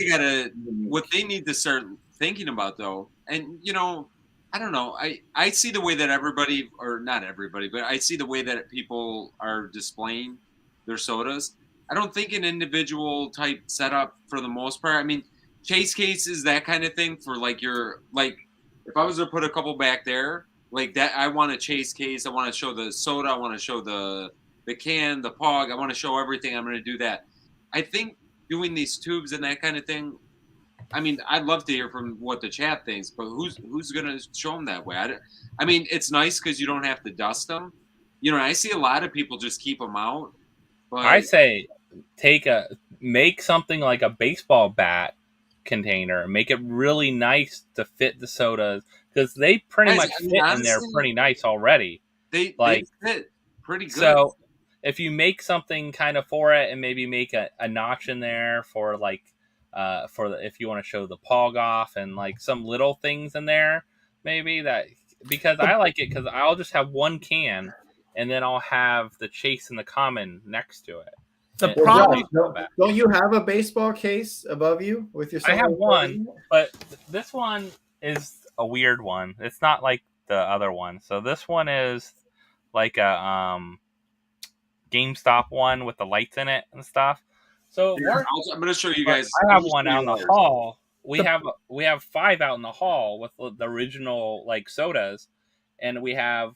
what they need to start thinking about, though, and I don't know. I see the way that everybody, or not everybody, but I see the way that people are displaying their sodas. I don't think an individual type setup for the most part. I mean, chase cases, that kind of thing for if I was to put a couple back there like that, I want a chase case. I want to show the soda. I want to show the can, the pog. I want to show everything. I'm going to do that. I think doing these tubes and that kind of thing, I mean, I'd love to hear from what the chat thinks, but who's going to show them that way? I mean, it's nice because you don't have to dust them. I see a lot of people just keep them out. But I say make something like a baseball bat container, make it really nice to fit the sodas, because they pretty much fit in there pretty nice already. They fit pretty good. So if you make something kind of for it, and maybe make a notch in there for if you want to show the pog off, and like some little things in there, maybe that, because I like it, because I'll just have one can and then I'll have the chase and the common next to it. The problem, don't you have a baseball case above you with your? I have one, but this one is a weird one. It's not like the other one. So this one is like a GameStop one with the lights in it and stuff. So I'm going to show you guys. I have one out in the hall. We have 5 out in the hall with the original sodas, and we have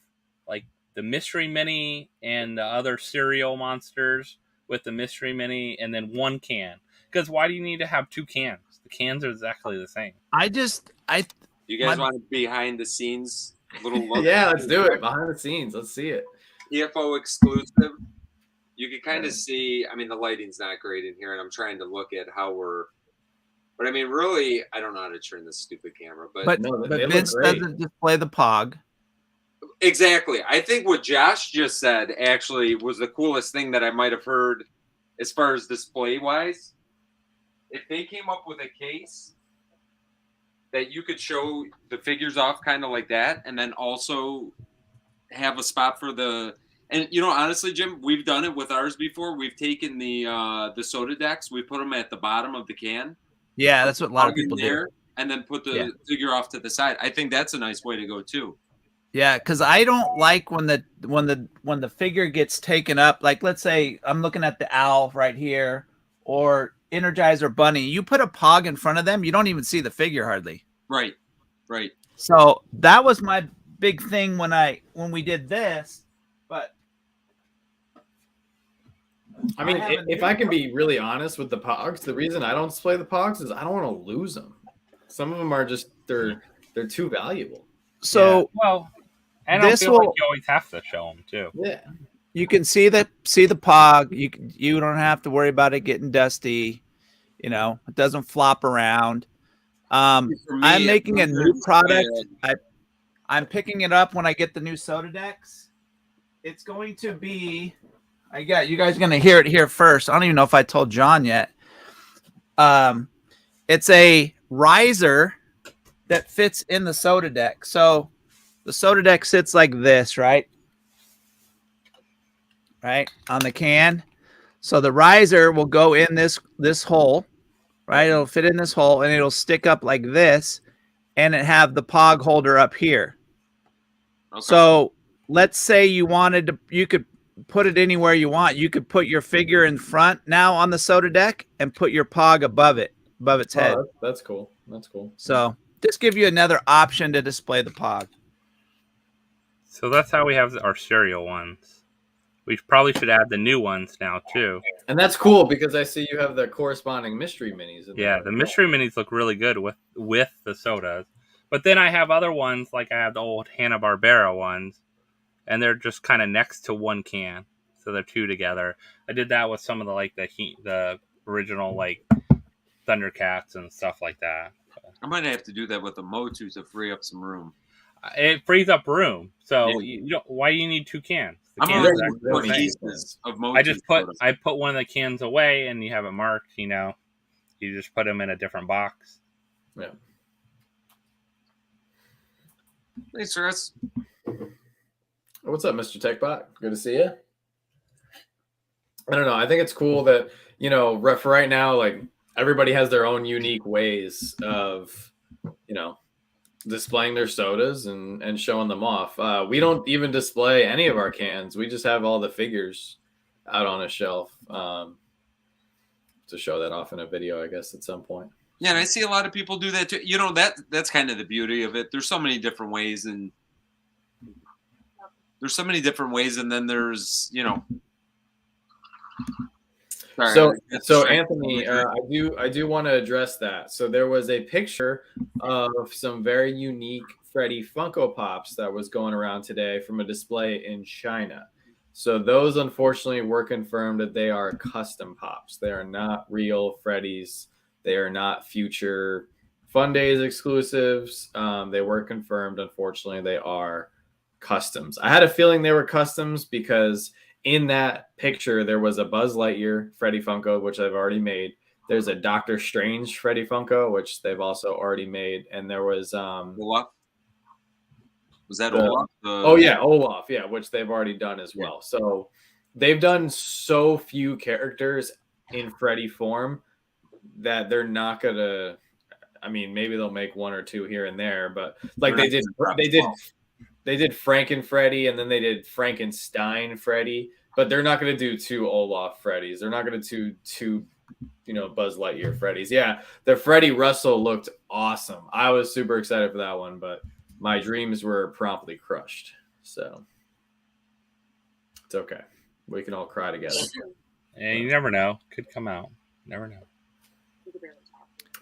the Mystery Mini and the other cereal monsters with the Mystery Mini, and then one can. Because why do you need to have 2 cans? The cans are exactly the same. You guys want a behind the scenes little look? Yeah, let's do it. Behind the scenes. Let's see it. EFO exclusive. You can kind of see, I mean, the lighting's not great in here, and I'm trying to look at how but I mean, really, I don't know how to turn this stupid camera, but Vince doesn't display the pog. Exactly. I think what Josh just said actually was the coolest thing that I might have heard as far as display wise, if they came up with a case that you could show the figures off kind of like that, and then also have a spot for the. And honestly, Jim, we've done it with ours before. We've taken the soda decks, we put them at the bottom of the can. Yeah, that's what a lot of people do. do. And then put the figure off to the side. I think that's a nice way to go too. Yeah, because I don't like when the figure gets taken up. Like, let's say I'm looking at the owl right here, or Energizer Bunny. You put a Pog in front of them, you don't even see the figure hardly. Right. So that was my big thing when we did this. But I mean, if I can be really honest with the Pogs, the reason I don't display the Pogs is I don't want to lose them. Some of them are just they're too valuable. So and I feel like you always have to show them too. Yeah, you can see the Pog. You don't have to worry about it getting dusty. It doesn't flop around. I'm making a new product. I'm picking it up when I get the new soda decks. It's going to be. You guys are going to hear it here first. I don't even know if I told John yet. It's a riser that fits in the soda deck. So the soda deck sits like this, right? Right on the can. So the riser will go in this hole, right? It'll fit in this hole and it'll stick up like this, and it have the Pog holder up here. Okay. So let's say you could put it anywhere you want. You could put your figure in front now on the soda deck and put your Pog above its head. That's cool. That's cool. So just give you another option to display the Pog. So that's how we have our cereal ones. We probably should add the new ones now too. And that's cool because I see you have the corresponding mystery minis. The mystery minis look really good with the sodas. But then I have other ones, like I have the old Hanna-Barbera ones, and they're just kind of next to one can, so they're two together. I did that with some of the original Thundercats and stuff like that. I might have to do that with the Motu to free up some room. It frees up room, so why do you need two cans? I'm already pieces of Motu. I put one of the cans away, and you have it marked. You just put them in a different box. Yeah. Thanks, Chris. What's up, Mr. TechBot? Good to see you. I don't know. I think it's cool that, for right now, everybody has their own unique ways of, displaying their sodas and showing them off. We don't even display any of our cans. We just have all the figures out on a shelf to show that off in a video, I guess, at some point. Yeah, and I see a lot of people do that too. That's kind of the beauty of it. There's so many different ways, and then there's, Sorry, so Anthony, I do want to address that. So there was a picture of some very unique Freddy Funko Pops that was going around today from a display in China. So those, unfortunately, were confirmed that they are custom pops. They are not real Freddys. They are not future Fun Days exclusives. They were confirmed. Unfortunately, they are customs. I had a feeling they were customs because in that picture, there was a Buzz Lightyear Freddy Funko, which I've already made. There's a Doctor Strange Freddy Funko, which they've also already made. And there was Olaf. Was that Olaf? Olaf, which they've already done as well. So they've done so few characters in Freddy form that they're not gonna. I mean, maybe they'll make one or two here and there, but they did Franken Freddy, and then they did Frankenstein Freddy, but they're not going to do two Olaf Freddys. They're not going to do two, Buzz Lightyear Freddys. Yeah, the Freddy Russell looked awesome. I was super excited for that one, but my dreams were promptly crushed. So it's okay. We can all cry together. And you never know. Could come out. Never know.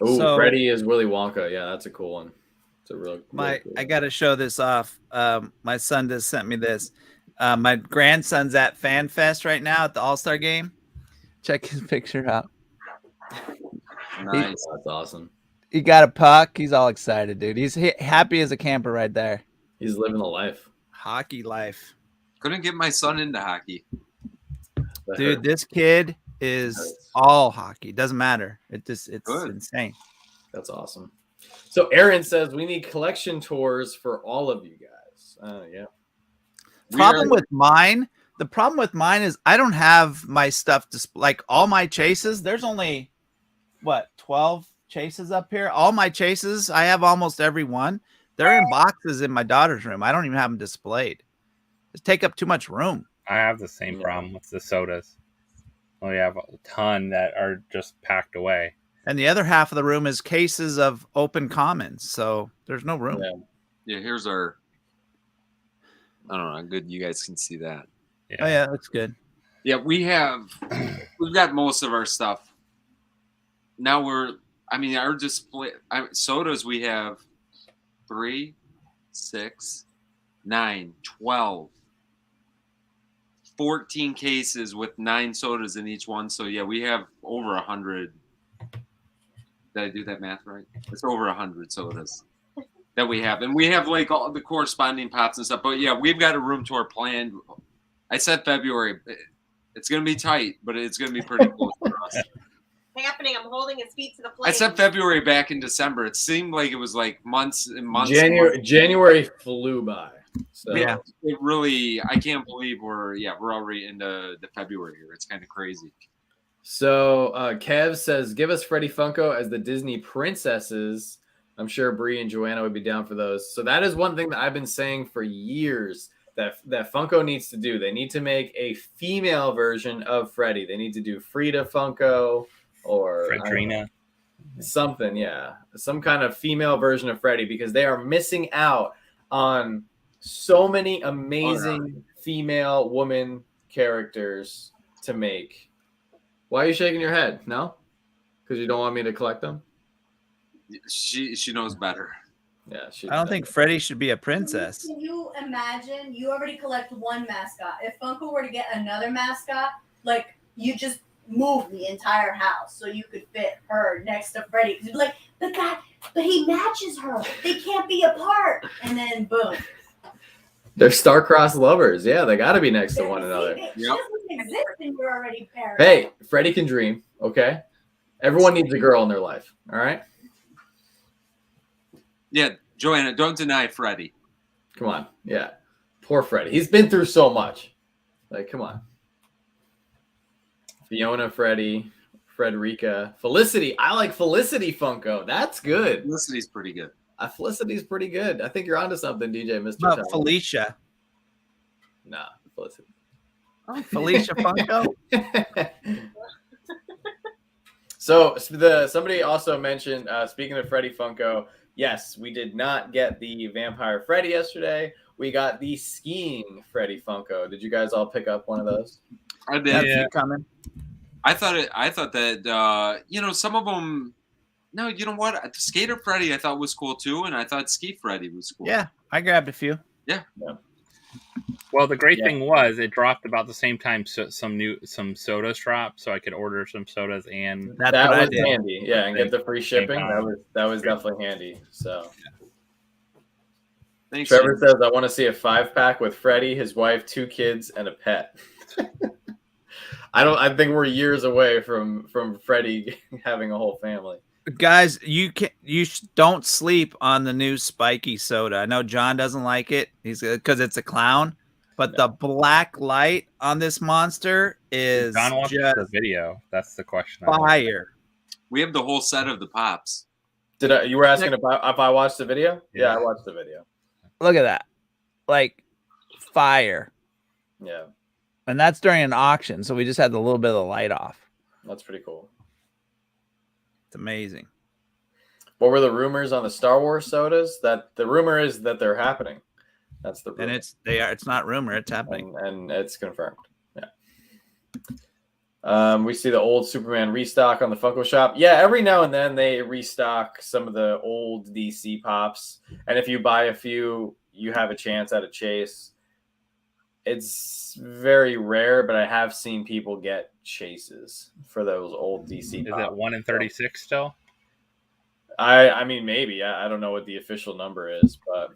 Oh, Freddy is Willy Wonka. Yeah, that's a cool one. It's a really cool I got to show this off. My son just sent me this. My grandson's at Fan Fest right now at the All-Star game. Check his picture out. Nice. That's awesome. He got a puck. He's all excited, dude. He's happy as a camper right there. He's living the life. Hockey life. Couldn't get my son into hockey. Dude, this kid is all hockey. Doesn't matter. It's Good. insane. That's awesome. So Aaron says we need collection tours for all of you guys. Yeah. The problem with mine is I don't have my stuff like all my chases. There's only 12 chases up here. All my chases, I have almost every one. They're in boxes in my daughter's room. I don't even have them displayed. They take up too much room. I have the same problem with the sodas. We have a ton that are just packed away. And the other half of the room is cases of open commons. So there's no room. Yeah, here's our. I don't know how good you guys can see that. Yeah. Oh, yeah, that's good. Yeah, we've got most of our stuff. Now our display sodas, we have 3, 6, 9, 12, 14 cases with 9 sodas in each one. So yeah, we have over 100. Did I do that math right? It's over 100 sodas that we have, and we have like all the corresponding pops and stuff. But yeah, we've got a room tour planned. I said February. It's going to be tight, but it's going to be pretty close for us. Happening. I'm holding his feet to the plate. I said February back in December. It seemed like it was like months and months. January flew by. So. Yeah, it really. I can't believe we're already into the February here. It's kind of crazy. So Kev says, "Give us Freddy Funko as the Disney princesses." I'm sure Bree and Joanna would be down for those. So that is one thing that I've been saying for years that Funko needs to do. They need to make a female version of Freddy. They need to do Frida Funko or Fredrina. Something, yeah. Some kind of female version of Freddy, because they are missing out on so many amazing female woman characters to make. Why are you shaking your head? No? Because you don't want me to collect them? She knows better. Yeah, I don't think Freddy should be a princess. Can you imagine? You already collect one mascot. If Funko were to get another mascot, like you just move the entire house so you could fit her next to Freddy. You'd be like, but he matches her. They can't be apart. And then boom. They're star-crossed lovers. Yeah, they got to be next to one another. She doesn't exist, and you're already paired. Hey, Freddy can dream. Okay, everyone needs a girl in their life. All right. Yeah, Joanna, don't deny Freddy. Come on. Yeah. Poor Freddy. He's been through so much. Like, come on. Fiona, Freddy, Frederica, Felicity. I like Felicity Funko. That's good. Felicity's pretty good. Felicity's pretty good. I think you're onto something, DJ Mr. What Tyler. about Felicia? Nah, Felicity. Oh, Felicia Funko? So somebody also mentioned, speaking of Freddy Funko, yes, we did not get the Vampire Freddy yesterday. We got the Skiing Freddy Funko. Did you guys all pick up one of those? I did. Yeah. Coming. I thought that some of them. No, you know what? Skater Freddy I thought was cool too, and I thought Ski Freddy was cool. Yeah, I grabbed a few. Yeah. Well, the great thing was it dropped about the same time some sodas dropped, so I could order some sodas and That's that what I was did. handy. Yeah, and get the free shipping. time. That was definitely handy. So Thanks. Trevor says, I want to see a 5-pack with Freddy, his wife, 2 kids, and a pet. I think we're years away from Freddy having a whole family. Guys, don't sleep on the new spiky soda. I know John doesn't like it. He's because it's a clown, but the black light on this monster is John watched just the video. That's the question. fire. We have the whole set of the pops. You were asking if I watched the video? Yeah, I watched the video. Look at that, like fire. Yeah, And that's during an auction, so we just had a little bit of the light off. that's pretty cool. It's amazing. What were the rumors on the Star Wars sodas? That the rumor is that they're happening. That's the rumor. And it's not rumor, it's happening. and it's confirmed. Yeah. We see the old Superman restock on the Funko Shop. Yeah, every now and then they restock some of the old DC pops, and if you buy a few, you have a chance at a chase. It's very rare, but I have seen people get chases for those old DC pops. Is it 1 in 36 still? I mean, maybe. I don't know what the official number is, but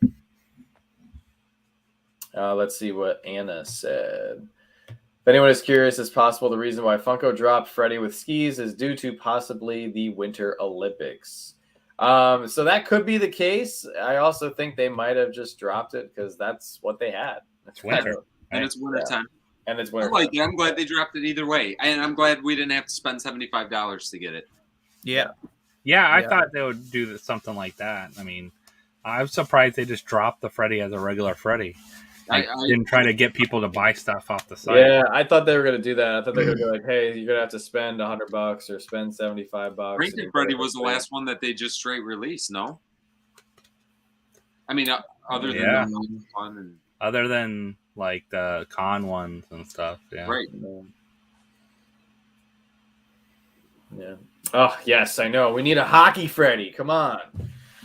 let's see what Anna said. If anyone is curious, it's possible the reason why Funko dropped Freddy with skis is due to possibly the Winter Olympics. So that could be the case. I also think they might have just dropped it because that's what they had. It's winter. And it's winter time. And it's I winter. like it. I'm glad they dropped it either way. And I'm glad we didn't have to spend $75 to get it. Yeah. Yeah, I thought they would do something like that. I mean, I'm surprised they just dropped the Freddy as a regular Freddy. I didn't try to get people to buy stuff off the site. Yeah, I thought they were going to do that. I thought they were going to be like, hey, you're going to have to spend $100 or spend $75. Frankie Freddy was the last one that they just straight released, no? I mean, other than the one and other than like the con ones and stuff. Yeah. right. Yeah. Oh, yes, I know. We need a hockey Freddy. Come on.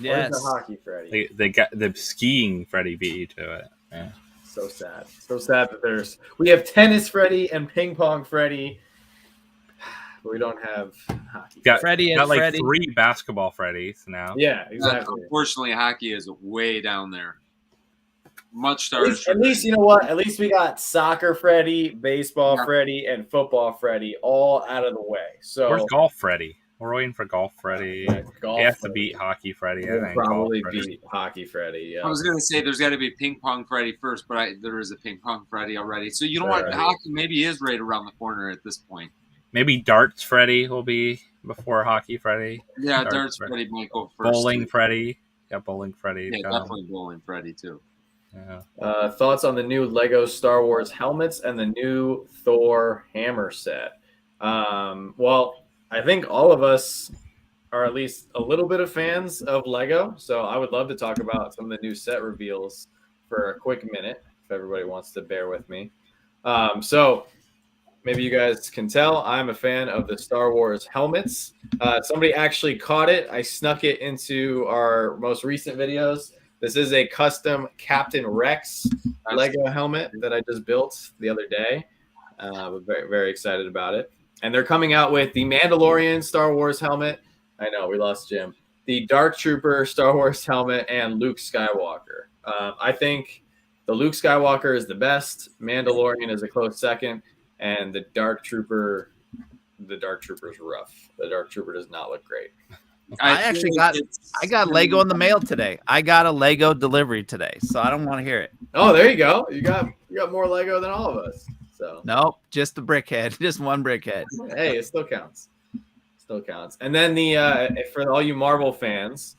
Yes. Where's the hockey Freddy? They got the skiing Freddy beat you to it. Yeah. So sad. So sad that we have tennis Freddy and ping pong Freddy. But we don't have hockey. Freddy got like Freddy. 3 basketball Freddys now. Yeah, exactly. Unfortunately, hockey is way down there. Much At least you know what? At least we got soccer Freddy, baseball Freddy, and football Freddy all out of the way. So where's golf Freddy? We're waiting for golf Freddy. Golf He has to Freddy. beat hockey Freddy. We'll I think. probably Golf Freddy. beat hockey Freddy. Yeah. I was going to say there's got to be ping pong Freddy first, but there is a ping pong Freddy already. So you know what? Right. Hockey maybe is right around the corner at this point. Maybe darts Freddy will be before hockey Freddy. Yeah, darts Freddy might go first. Bowling too. Freddy. Yeah, bowling Freddy. Yeah, definitely bowling Freddy too. Yeah. Thoughts on the new Lego Star Wars helmets and the new Thor hammer set? Well, I think all of us are at least a little bit of fans of Lego, so I would love to talk about some of the new set reveals for a quick minute, if everybody wants to bear with me. So maybe you guys can tell I'm a fan of the Star Wars helmets. Somebody actually caught it. I snuck it into our most recent videos. This is a custom Captain Rex Lego helmet that I just built the other day. I'm very, very excited about it. And they're coming out with the Mandalorian Star Wars helmet. I know, we lost Jim. The Dark Trooper Star Wars helmet and Luke Skywalker. I think the Luke Skywalker is the best. Mandalorian is a close second. And the Dark Trooper is rough. The Dark Trooper does not look great. I got Lego in the mail today. I got a Lego delivery today, so I don't want to hear it. Oh, there you go. You got more Lego than all of us. So nope, just the brickhead, just one brickhead. Hey, it still counts. Still counts. And then the for all you Marvel fans,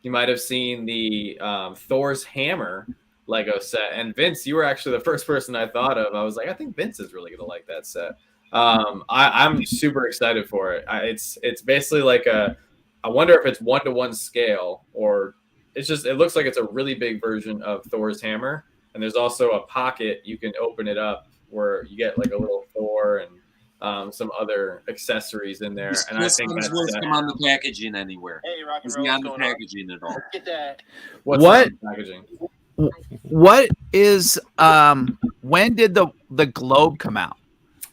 you might have seen the Thor's hammer Lego set. And Vince, you were actually the first person I thought of. I was like, I think Vince is really gonna like that set. I'm super excited for it. It's basically like I wonder if it's 1-to-1 scale or it looks like it's a really big version of Thor's hammer. And there's also a pocket you can open it up where you get like a little Thor and some other accessories in there. And I think that's come on the packaging anywhere. Hey, rock and Is roll. he on What's the going on? packaging at all? Get that. what's What? on the packaging. What is when did the globe come out?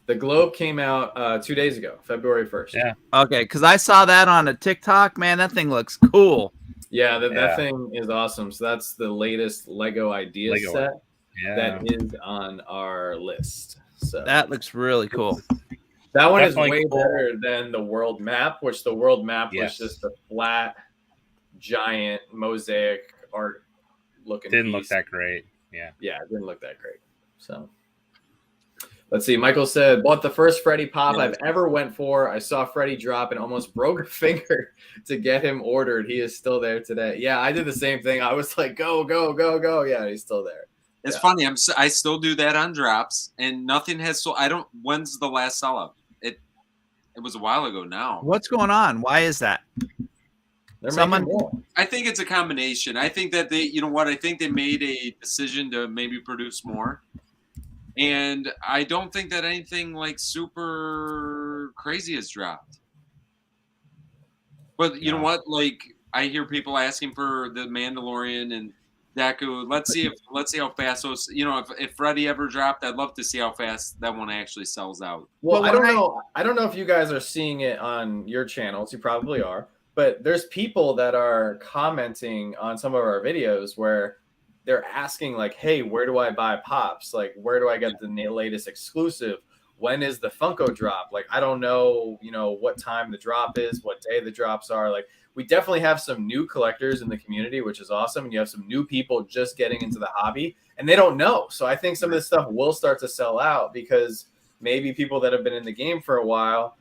The globe came out 2 days ago, February 1st. Yeah. Okay, because I saw that on a TikTok. Man, that thing looks cool. Yeah, that thing is awesome. So that's the latest Lego idea Lego set Yeah. that is on our list. So That looks really cool. that one Definitely is way cool. better than the world map, which the world map Yes. was just a flat, giant mosaic art looking. Didn't look piece. that great. Yeah. Yeah, it didn't look that great. So let's see. Michael said, bought the first Freddy pop I've ever went for. I saw Freddy drop and almost broke a finger to get him ordered. He is still there today. Yeah, I did the same thing. I was like, go, go, go, go. Yeah, he's still there. It's funny. I still do that on drops, and nothing has sold. When's the last sellout? It was a while ago now. What's going on? Why is that? They're Someone- making more. I think it's a combination. I think that you know what? I think they made a decision to maybe produce more. And I don't think that anything like super crazy has dropped. But you know what? Like I hear people asking for the Mandalorian and Deku. Let's see how fast those. You know, if Freddy ever dropped, I'd love to see how fast that one actually sells out. Well, But I don't when know. I don't know if you guys are seeing it on your channels. You probably are. But there's people that are commenting on some of our videos where they're asking like, hey, where do I buy pops? Like, where do I get the latest exclusive? when is the Funko drop? Like, I don't know, what time the drop is, what day the drops are. Like, we definitely have some new collectors in the community, which is awesome. And you have some new people just getting into the hobby and they don't know. So I think some of this stuff will start to sell out because maybe people that have been in the game for a while,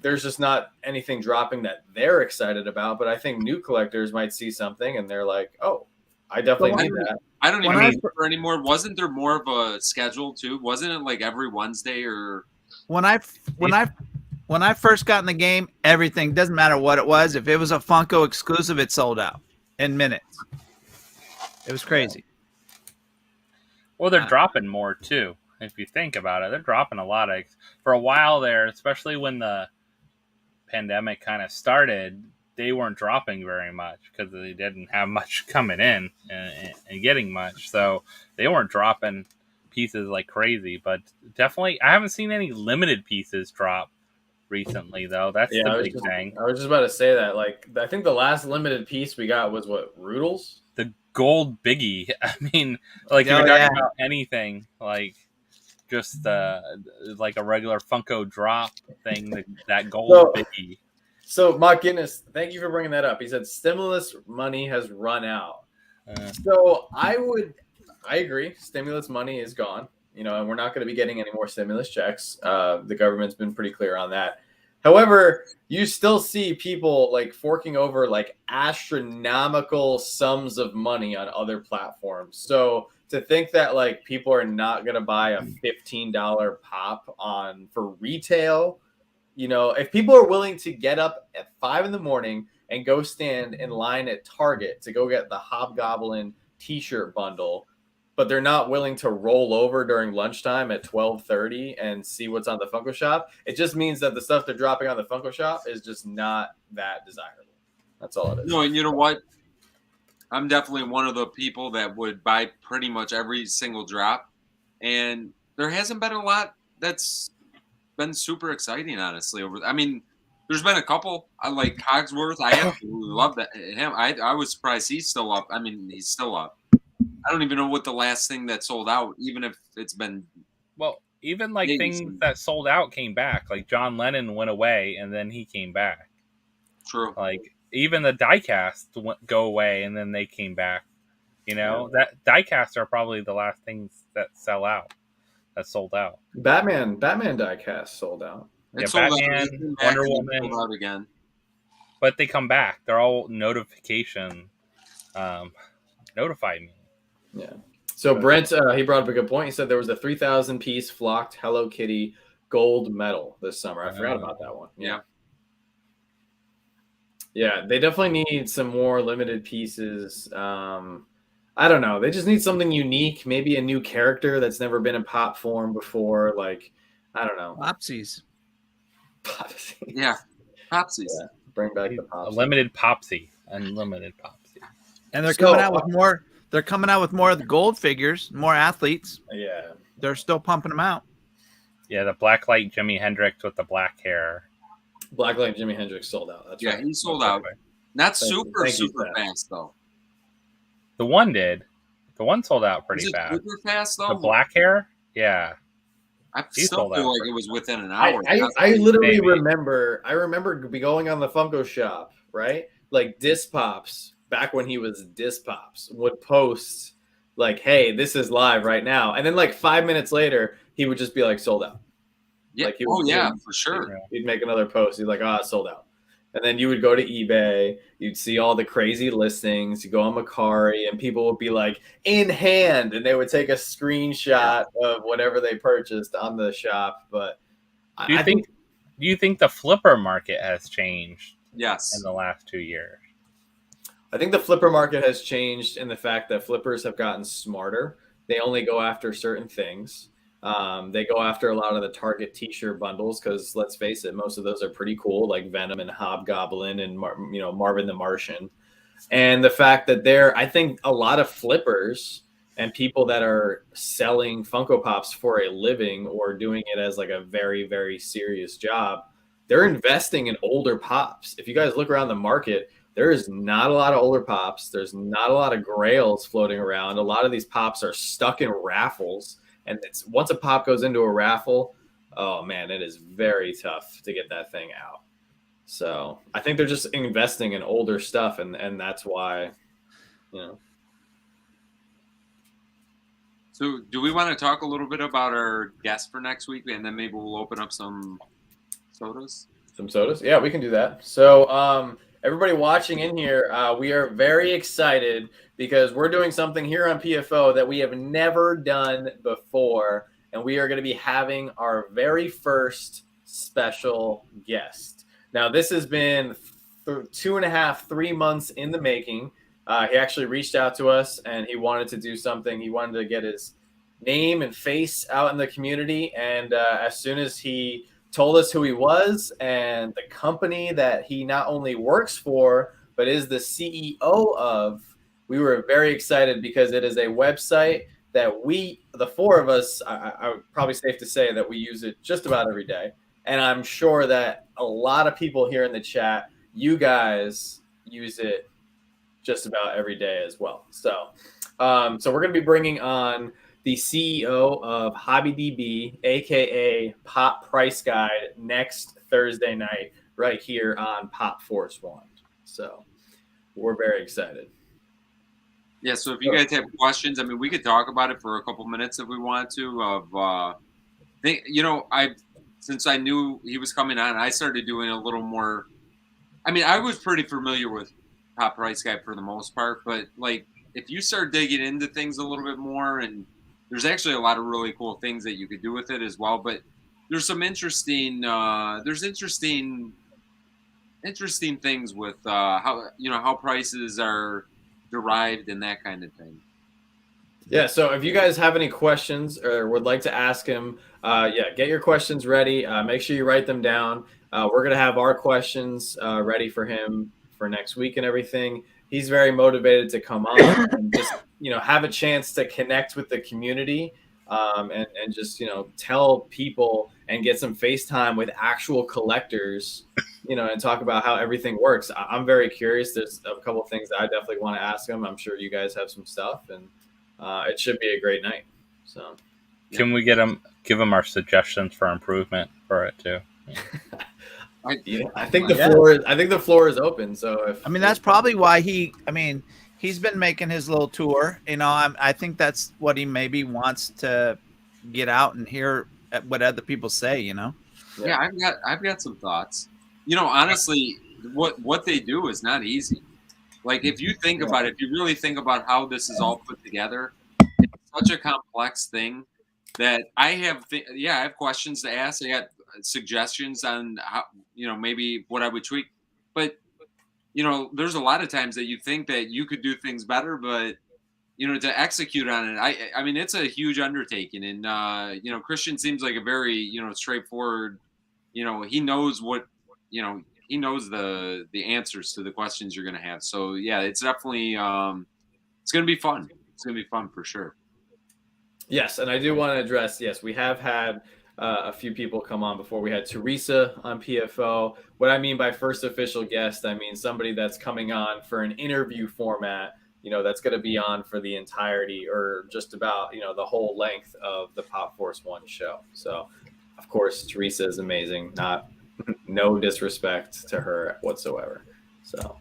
there's just not anything dropping that they're excited about. But I think new collectors might see something and they're like, oh, I definitely need that. I don't even remember anymore. Wasn't there more of a schedule too? Wasn't it like every Wednesday or when I first got in the game, everything doesn't matter what it was. If it was a Funko exclusive, it sold out in minutes. It was crazy. Well, they're dropping more too. If you think about it, they're dropping a lot of for a while there, especially when the pandemic kind of started. They weren't dropping very much because they didn't have much coming in and getting much. So they weren't dropping pieces like crazy. But definitely, I haven't seen any limited pieces drop recently, though. That's the big thing. I was just about to say that. Like, I think the last limited piece we got was what, Roodles? The gold biggie. I mean, like, you're talking about anything, like just like a regular Funko drop thing, that gold biggie. So, Mock Guinness, thank you for bringing that up. He said stimulus money has run out. So I agree. Stimulus money is gone, and we're not going to be getting any more stimulus checks. The government's been pretty clear on that. However, you still see people like forking over like astronomical sums of money on other platforms. So to think that like people are not going to buy a $15 pop for retail, if people are willing to get up at 5 a.m. and go stand in line at Target to go get the Hobgoblin t-shirt bundle, but they're not willing to roll over during lunchtime at 12:30 and see what's on the Funko Shop, it just means that the stuff they're dropping on the Funko Shop is just not that desirable. That's all it is. No, and you know what? I'm definitely one of the people that would buy pretty much every single drop, and there hasn't been a lot that's been super exciting, honestly. I mean, there's been a couple. I like Cogsworth. I absolutely love that him. I was surprised he's still up. I mean, he's still up. I don't even know what the last thing that sold out, even if it's been. Well, even like things that sold out came back. Like John Lennon went away and then he came back. True. Like even the diecast go away and then they came back. That diecasts are probably the last things that sell out. That sold out. Batman diecast sold out. Batman, Wonder Woman, sold out again. But they come back. They're all notification. Notify me. Yeah. So Brent, he brought up a good point. He said there was a 3,000 piece flocked Hello Kitty gold medal this summer. I forgot about that one. Yeah. Yeah, they definitely need some more limited pieces. I don't know. They just need something unique, maybe a new character that's never been in pop form before. Like, I don't know. Popsies. Yeah, Popsies. Yeah. Bring back the Popsies. Unlimited Popsy. And they're coming out with more. They're coming out with more of the gold figures, more athletes. Yeah. They're still pumping them out. Yeah, the Blacklight Jimi Hendrix with the black hair. Blacklight Jimi Hendrix sold out. That's right. He sold out. Not super fast, though. The one did. The one sold out pretty fast. Super fast, though? The black hair? Yeah. I still feel like it was within an hour. I literally remember. I remember going on the Funko Shop, right? Like Disc Pops, back when he was Disc Pops, would post like, "Hey, this is live right now," and then like 5 minutes later, he would just be like, "Sold out." Yeah. Like For sure. He'd make another post. He'd like, it's sold out. And then you would go to eBay, you'd see all the crazy listings, you go on Macari, and people would be like, in hand, and they would take a screenshot of whatever they purchased on the shop. But do you think the flipper market has changed? Yes. In the last 2 years? I think the flipper market has changed in the fact that flippers have gotten smarter. They only go after certain things. They go after a lot of the Target t-shirt bundles because let's face it, most of those are pretty cool, like Venom and Hobgoblin and Marvin the Martian. And the fact that I think a lot of flippers and people that are selling Funko Pops for a living or doing it as like a very, very serious job, they're investing in older Pops. If you guys look around the market, there is not a lot of older Pops. There's not a lot of grails floating around. A lot of these Pops are stuck in raffles. And once a Pop goes into a raffle, oh man, it is very tough to get that thing out. So I think they're just investing in older stuff, and that's why, you know. So, do we want to talk a little bit about our guest for next week, and then maybe we'll open up some sodas? Some sodas? Yeah, we can do that. So, everybody watching in here, we are very excited because we're doing something here on PFO that we have never done before, and we are going to be having our very first special guest. Now, this has been 2.5, 3 months in the making. He actually reached out to us, and he wanted to do something. He wanted to get his name and face out in the community, and as soon as he told us who he was and the company that he not only works for, but is the CEO of, we were very excited because it is a website that we, the four of us, I would probably safe to say that we use it just about every day. And I'm sure that a lot of people here in the chat, you guys use it just about every day as well. So we're going to be bringing on the CEO of HobbyDB, aka Pop Price Guide, next Thursday night, right here on Pop Force One. So we're very excited. Yeah. So if you guys have questions, I mean, we could talk about it for a couple minutes if we want to. Since I knew he was coming on, I started doing a little more. I mean, I was pretty familiar with Pop Price Guide for the most part, but like if you start digging into things a little bit more, and there's actually a lot of really cool things that you could do with it as well. But there's some interesting things with how prices are derived and that kind of thing. Yeah, so if you guys have any questions or would like to ask him, get your questions ready. Make sure you write them down. We're going to have our questions ready for him for next week and everything. He's very motivated to come on and just, have a chance to connect with the community and just, tell people and get some FaceTime with actual collectors, and talk about how everything works. I'm very curious. There's a couple of things that I definitely want to ask him. I'm sure you guys have some stuff, and it should be a great night. So, yeah. Can we give him our suggestions for improvement for it too? Yeah. I think the floor is open. So that's probably why he's been making his little tour. I think that's what he maybe wants to get out and hear what other people say. Yeah, I've got some thoughts. Honestly, what they do is not easy. Like if you think about it, if you really think about how this is all put together, it's such a complex thing that I have questions to ask. I got suggestions on how, maybe what I would tweak, but there's a lot of times that you think that you could do things better, but to execute on it, I mean it's a huge undertaking, and Christian seems like a very straightforward, he knows what he knows the answers to the questions you're going to have. So yeah, it's definitely it's going to be fun. It's going to be fun for sure. Yes, and I do want to address, yes, we have had a few people come on before. We had Teresa on PFO. What I mean by first official guest, I mean somebody that's coming on for an interview format, that's going to be on for the entirety or just about, the whole length of the Pop Force One show. So, of course, Teresa is amazing. No disrespect to her whatsoever. So,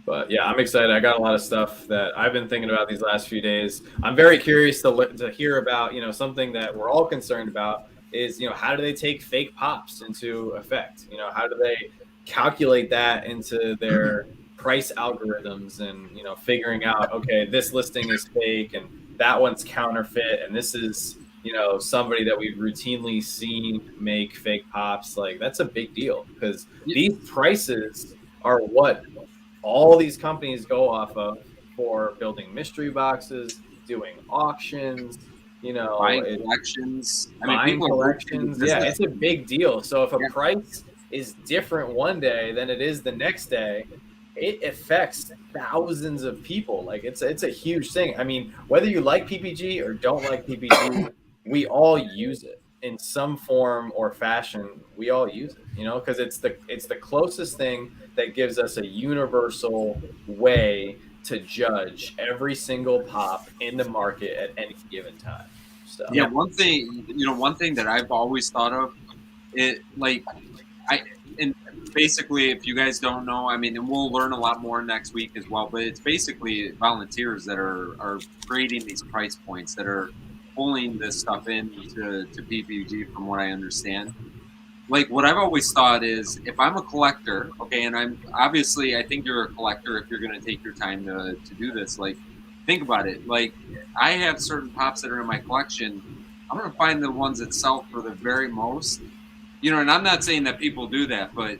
but yeah, I'm excited. I got a lot of stuff that I've been thinking about these last few days. I'm very curious to hear about, something that we're all concerned about is, how do they take fake pops into effect? How do they calculate that into their price algorithms and, figuring out, okay, this listing is fake and that one's counterfeit. And this is, somebody that we've routinely seen make fake pops. Like that's a big deal because these prices are what all these companies go off of for building mystery boxes, doing auctions, buying collections. Collections. Yeah, it's a big deal. So if a price is different one day than it is the next day, it affects thousands of people. Like it's a huge thing. I mean, whether you like PPG or don't like PPG, we all use it in some form or fashion. We all use it, because it's the closest thing that gives us a universal way to judge every single pop in the market at any given time. So Yeah, one thing that I've always thought of, and basically, if you guys don't know, I mean, and we'll learn a lot more next week as well. But it's basically volunteers that are creating these price points that are pulling this stuff in to PPG, from what I understand. Like, what I've always thought is, if I'm a collector, okay, and I'm obviously, I think you're a collector if you're going to take your time to do this. Like, think about it. Like, I have certain pops that are in my collection. I'm going to find the ones that sell for the very most. And I'm not saying that people do that, but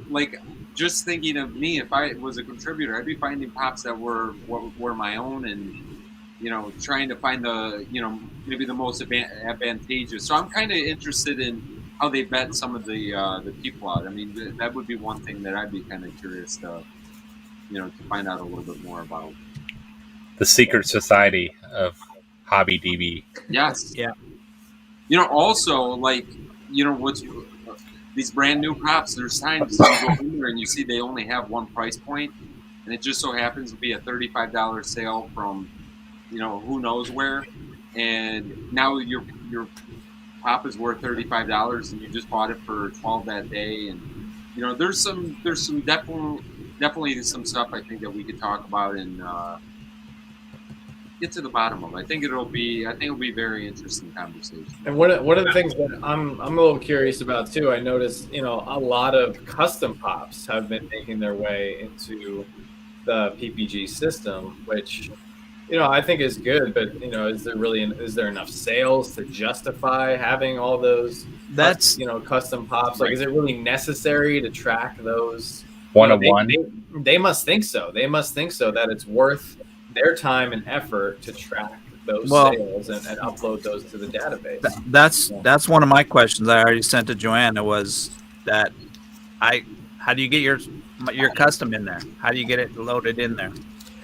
like, just thinking of me, if I was a contributor, I'd be finding pops that were my own, and trying to find maybe the most advantageous. So I'm kind of interested in how they vet some of the people out. I mean, that would be one thing that I'd be kind of curious to find out a little bit more about. The secret society of Hobby DB. Yes. Yeah. Also, like, what's these brand new pops, there's times you go in there and you see they only have one price point, and it just so happens to be a $35 sale from who knows where, and now your pop is worth $35 and you just bought it for $12 that day. And there's some definitely some stuff I think that we could talk about and get to the bottom of. I think it'll be a very interesting conversation. And one of the things that I'm a little curious about too, I noticed a lot of custom pops have been making their way into the PPG system, which I think is good. But is there enough sales to justify having all those custom pops? Like, is it really necessary to track those? One-of-one. They must think so. They must think so, that it's worth their time and effort to track those sales and upload those to the database. That's one of my questions I already sent to Joanna, was that how do you get your custom in there? How do you get it loaded in there?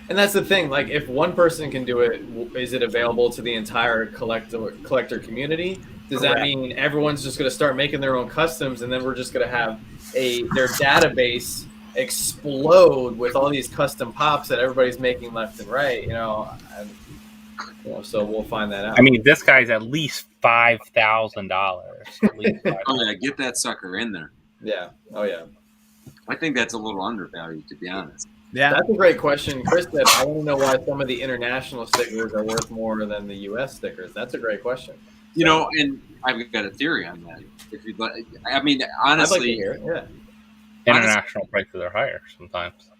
And that's the thing. Like, if one person can do it, is it available to the entire collector community? Does that mean everyone's just going to start making their own customs, and then we're just going to have their database explode with all these custom pops that everybody's making left and right? So we'll find that out. I mean, this guy's at least $5,000. Oh yeah, get that sucker in there. Yeah. Oh yeah. I think that's a little undervalued, to be honest. Yeah, that's a great question. Chris said, I want to know why some of the international stickers are worth more than the U.S. stickers. That's a great question. And I've got a theory on that. If you'd like, I mean, honestly, I'd like to hear it. Yeah. International prices are higher sometimes.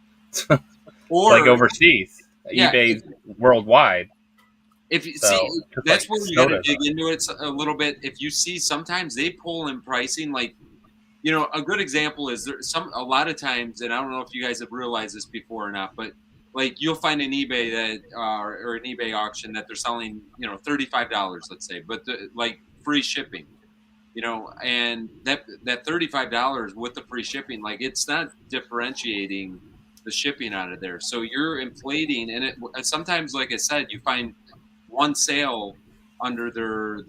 Or like overseas, eBay worldwide. If you So, see, that's like where you got to sodas dig into it a little bit. If you see, sometimes they pull in pricing. Like, a good example is a lot of times, and I don't know if you guys have realized this before or not, but like, you'll find an eBay that or an eBay auction that they're selling, $35, let's say, but like free shipping, and that $35 with the free shipping, like, it's not differentiating the shipping out of there. So you're inflating, and it sometimes, like I said, you find one sale under their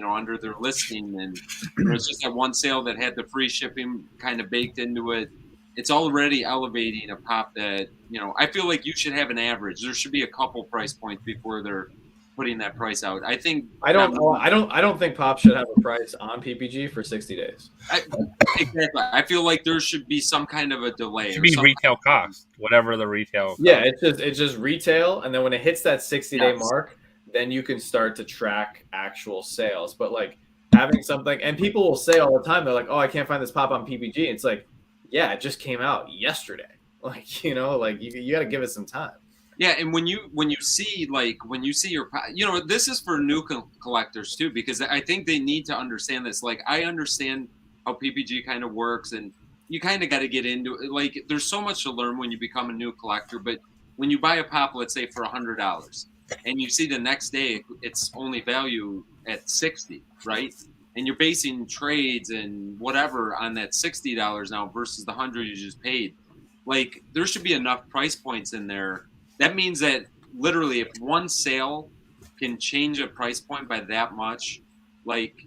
under their listing, and there's just that one sale that had the free shipping kind of baked into it. It's already elevating a pop that I feel like you should have an average. There should be a couple price points before they're putting that price out. I don't think pop should have a price on PPG for 60 days. Exactly. I feel like there should be some kind of a delay. It should be retail cost, whatever the retail cost. Yeah, it's just retail, and then when it hits that 60-day mark, then you can start to track actual sales. But like, having something, and people will say all the time, they're like, "Oh, I can't find this pop on PPG." It's like, yeah, it just came out yesterday. Like, you got to give it some time. Yeah, and when you see your, this is for new collectors too, because I think they need to understand this. Like, I understand how PPG kind of works, and you kind of got to get into it. Like, there's so much to learn when you become a new collector. But when you buy a pop, let's say for $100, and you see the next day it's only value at $60, right? And you're basing trades and whatever on that $60 now versus the $100 you just paid. Like, there should be enough price points in there. That means that literally, if one sale can change a price point by that much, like,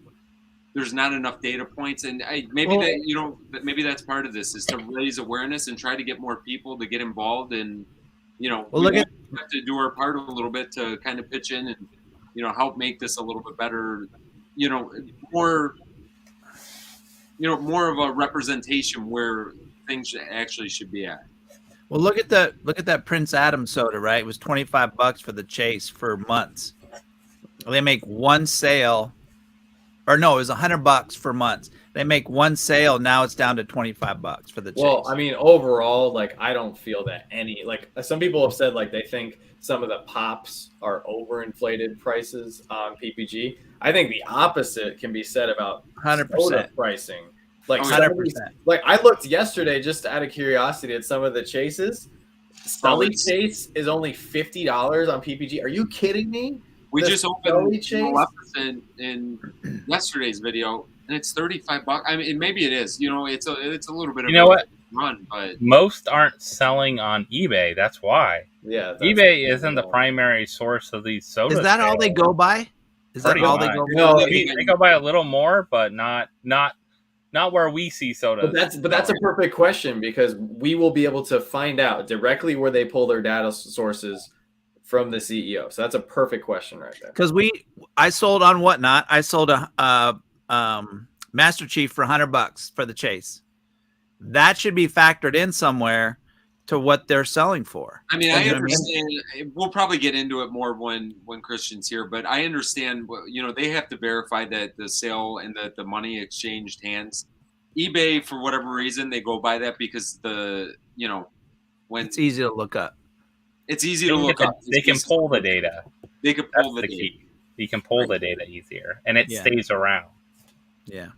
there's not enough data points. And maybe that's part of this, is to raise awareness and try to get more people to get involved. And we have to do our part a little bit to kind of pitch in and help make this a little bit better, more more of a representation where things actually should be at. Well, look at that Prince Adam soda, right? It was $25 for the Chase for months. They make one sale, or no, it was $100 for months. They make one sale, now it's down to $25 for the Chase. Well, I mean, overall, like, I don't feel that some people have said like they think some of the pops are overinflated prices on PPG. I think the opposite can be said about 100% soda pricing. Like 100%. Like I looked yesterday just out of curiosity at some of the chases. Sully Chase is only $50 on PPG. Are you kidding me? We just opened Chase in yesterday's video, and it's $35. I mean, maybe it is. It's a little bit of what run, but most aren't selling on eBay. That's why. Yeah, eBay isn't the primary source of these sodas. Is that all they go by? Is that all they go by? No, they go by a little more, but not where we see sodas. But that's a perfect question, because we will be able to find out directly where they pull their data sources from the CEO. So that's a perfect question right there. Because I sold on Whatnot. I sold a Master Chief for $100 for the Chase. That should be factored in somewhere to what they're selling for. I mean, I understand. We'll probably get into it more when Christian's here, but I understand. They have to verify that the sale and that the money exchanged hands. eBay, for whatever reason, they go by that because when it's easy to look up. It's easy to look up. They can pull the data. They can pull the data. Key. You can pull the data easier, and it stays around. Yeah.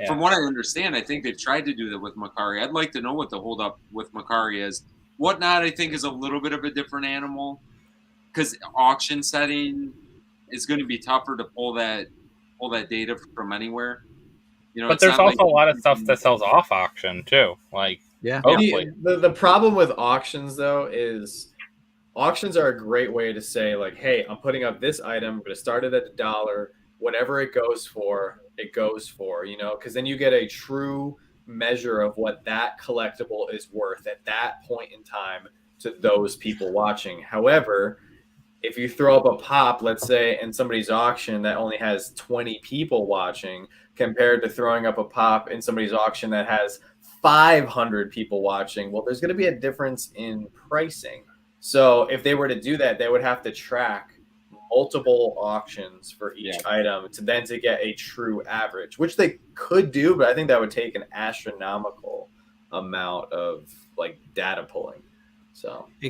From what I understand, I think they've tried to do that with Macari. I'd like to know what the holdup with Macari is. Whatnot, I think, is a little bit of a different animal, because auction setting is going to be tougher to pull that data from anywhere. But there's also a lot of stuff that sells off auction too. Like, the problem with auctions though is auctions are a great way to say, like, hey, I'm putting up this item, I'm going to start it at $1. Whatever it goes for, because then you get a true measure of what that collectible is worth at that point in time to those people watching. However, if you throw up a pop, let's say, in somebody's auction that only has 20 people watching, compared to throwing up a pop in somebody's auction that has 500 people watching, well, there's going to be a difference in pricing. So if they were to do that, they would have to track multiple auctions for each item to get a true average, which they could do, but I think that would take an astronomical amount of like data pulling. So the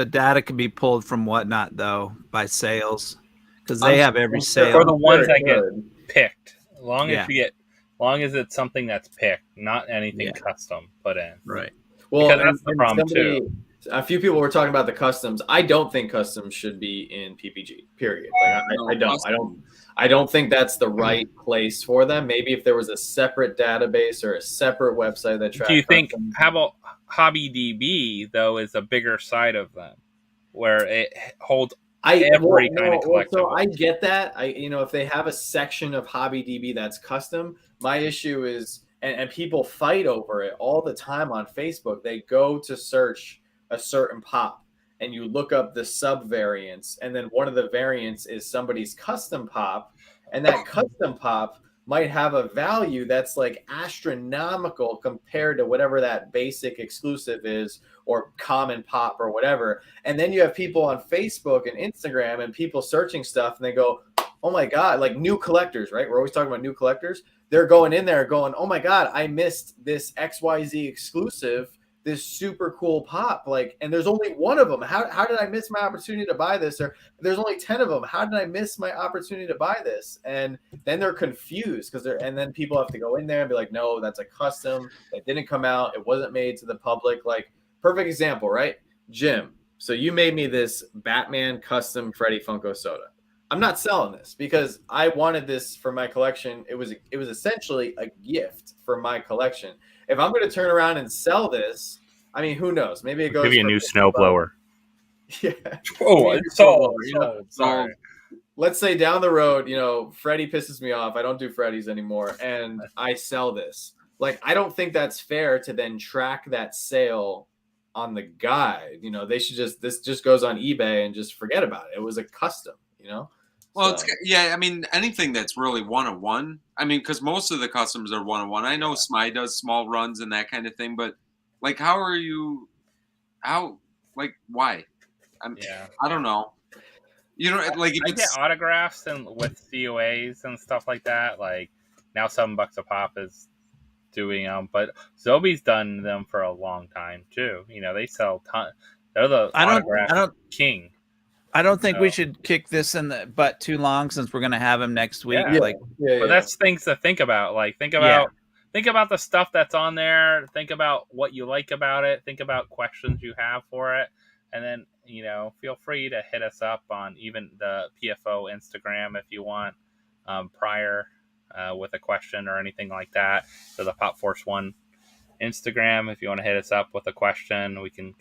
data could be pulled from Whatnot though by sales, because they have every sale for the ones that get picked. Long as it's something that's picked, not anything custom put in. Right. Well, because that's the problem too. A few people were talking about the customs. I don't think customs should be in PPG. Period. Like, I don't think that's the right place for them. Maybe if there was a separate database or a separate website that tracks. Do you think? How about HobbyDB though? Is a bigger side of them, where it holds every kind of collectible. So I get that. If they have a section of HobbyDB that's custom, my issue is, and people fight over it all the time on Facebook. They go to search a certain pop and you look up the sub variants, and then one of the variants is somebody's custom pop, and that custom pop might have a value that's like astronomical compared to whatever that basic exclusive is or common pop or whatever. And then you have people on Facebook and Instagram and people searching stuff, and they go, oh my God, like new collectors, right? We're always talking about new collectors. They're going in there going, oh my God, I missed this XYZ exclusive, this super cool pop. Like, and there's only one of them. How did I miss my opportunity to buy this? Or there's only 10 of them. How did I miss my opportunity to buy this? And then they're confused and then people have to go in there and be like, no, that's a custom. It didn't come out. It wasn't made to the public. Like, perfect example, right? Jim. So you made me this Batman custom Freddy Funko soda. I'm not selling this because I wanted this for my collection. It was essentially a gift for my collection. If I'm going to turn around and sell this, I mean, who knows? Maybe it goes. Maybe a new snowblower. Yeah. Oh, sorry. Let's say down the road, Freddy pisses me off. I don't do Freddy's anymore, and I sell this. Like, I don't think that's fair to then track that sale on the guide. You know, they should this just goes on eBay and just forget about it. It was a custom, you know. Well, I mean, anything that's really 1-on-1. I mean, because most of the customs are 1-on-1. I know Smy does small runs and that kind of thing, but like, why? I don't know. You know, like if I get autographs and with COAs and stuff like that. Like now, $7 a pop is doing them, but Zobi's done them for a long time too. You know, they sell ton. They're the autograph king. I don't think we should kick this in the butt too long since we're gonna have him next week. But that's things to think about. Like think about the stuff that's on there. Think about what you like about it. Think about questions you have for it, and then feel free to hit us up on even the PFO Instagram if you want prior with a question or anything like that. So the Pop Force 1 Instagram, if you want to hit us up with a question, we can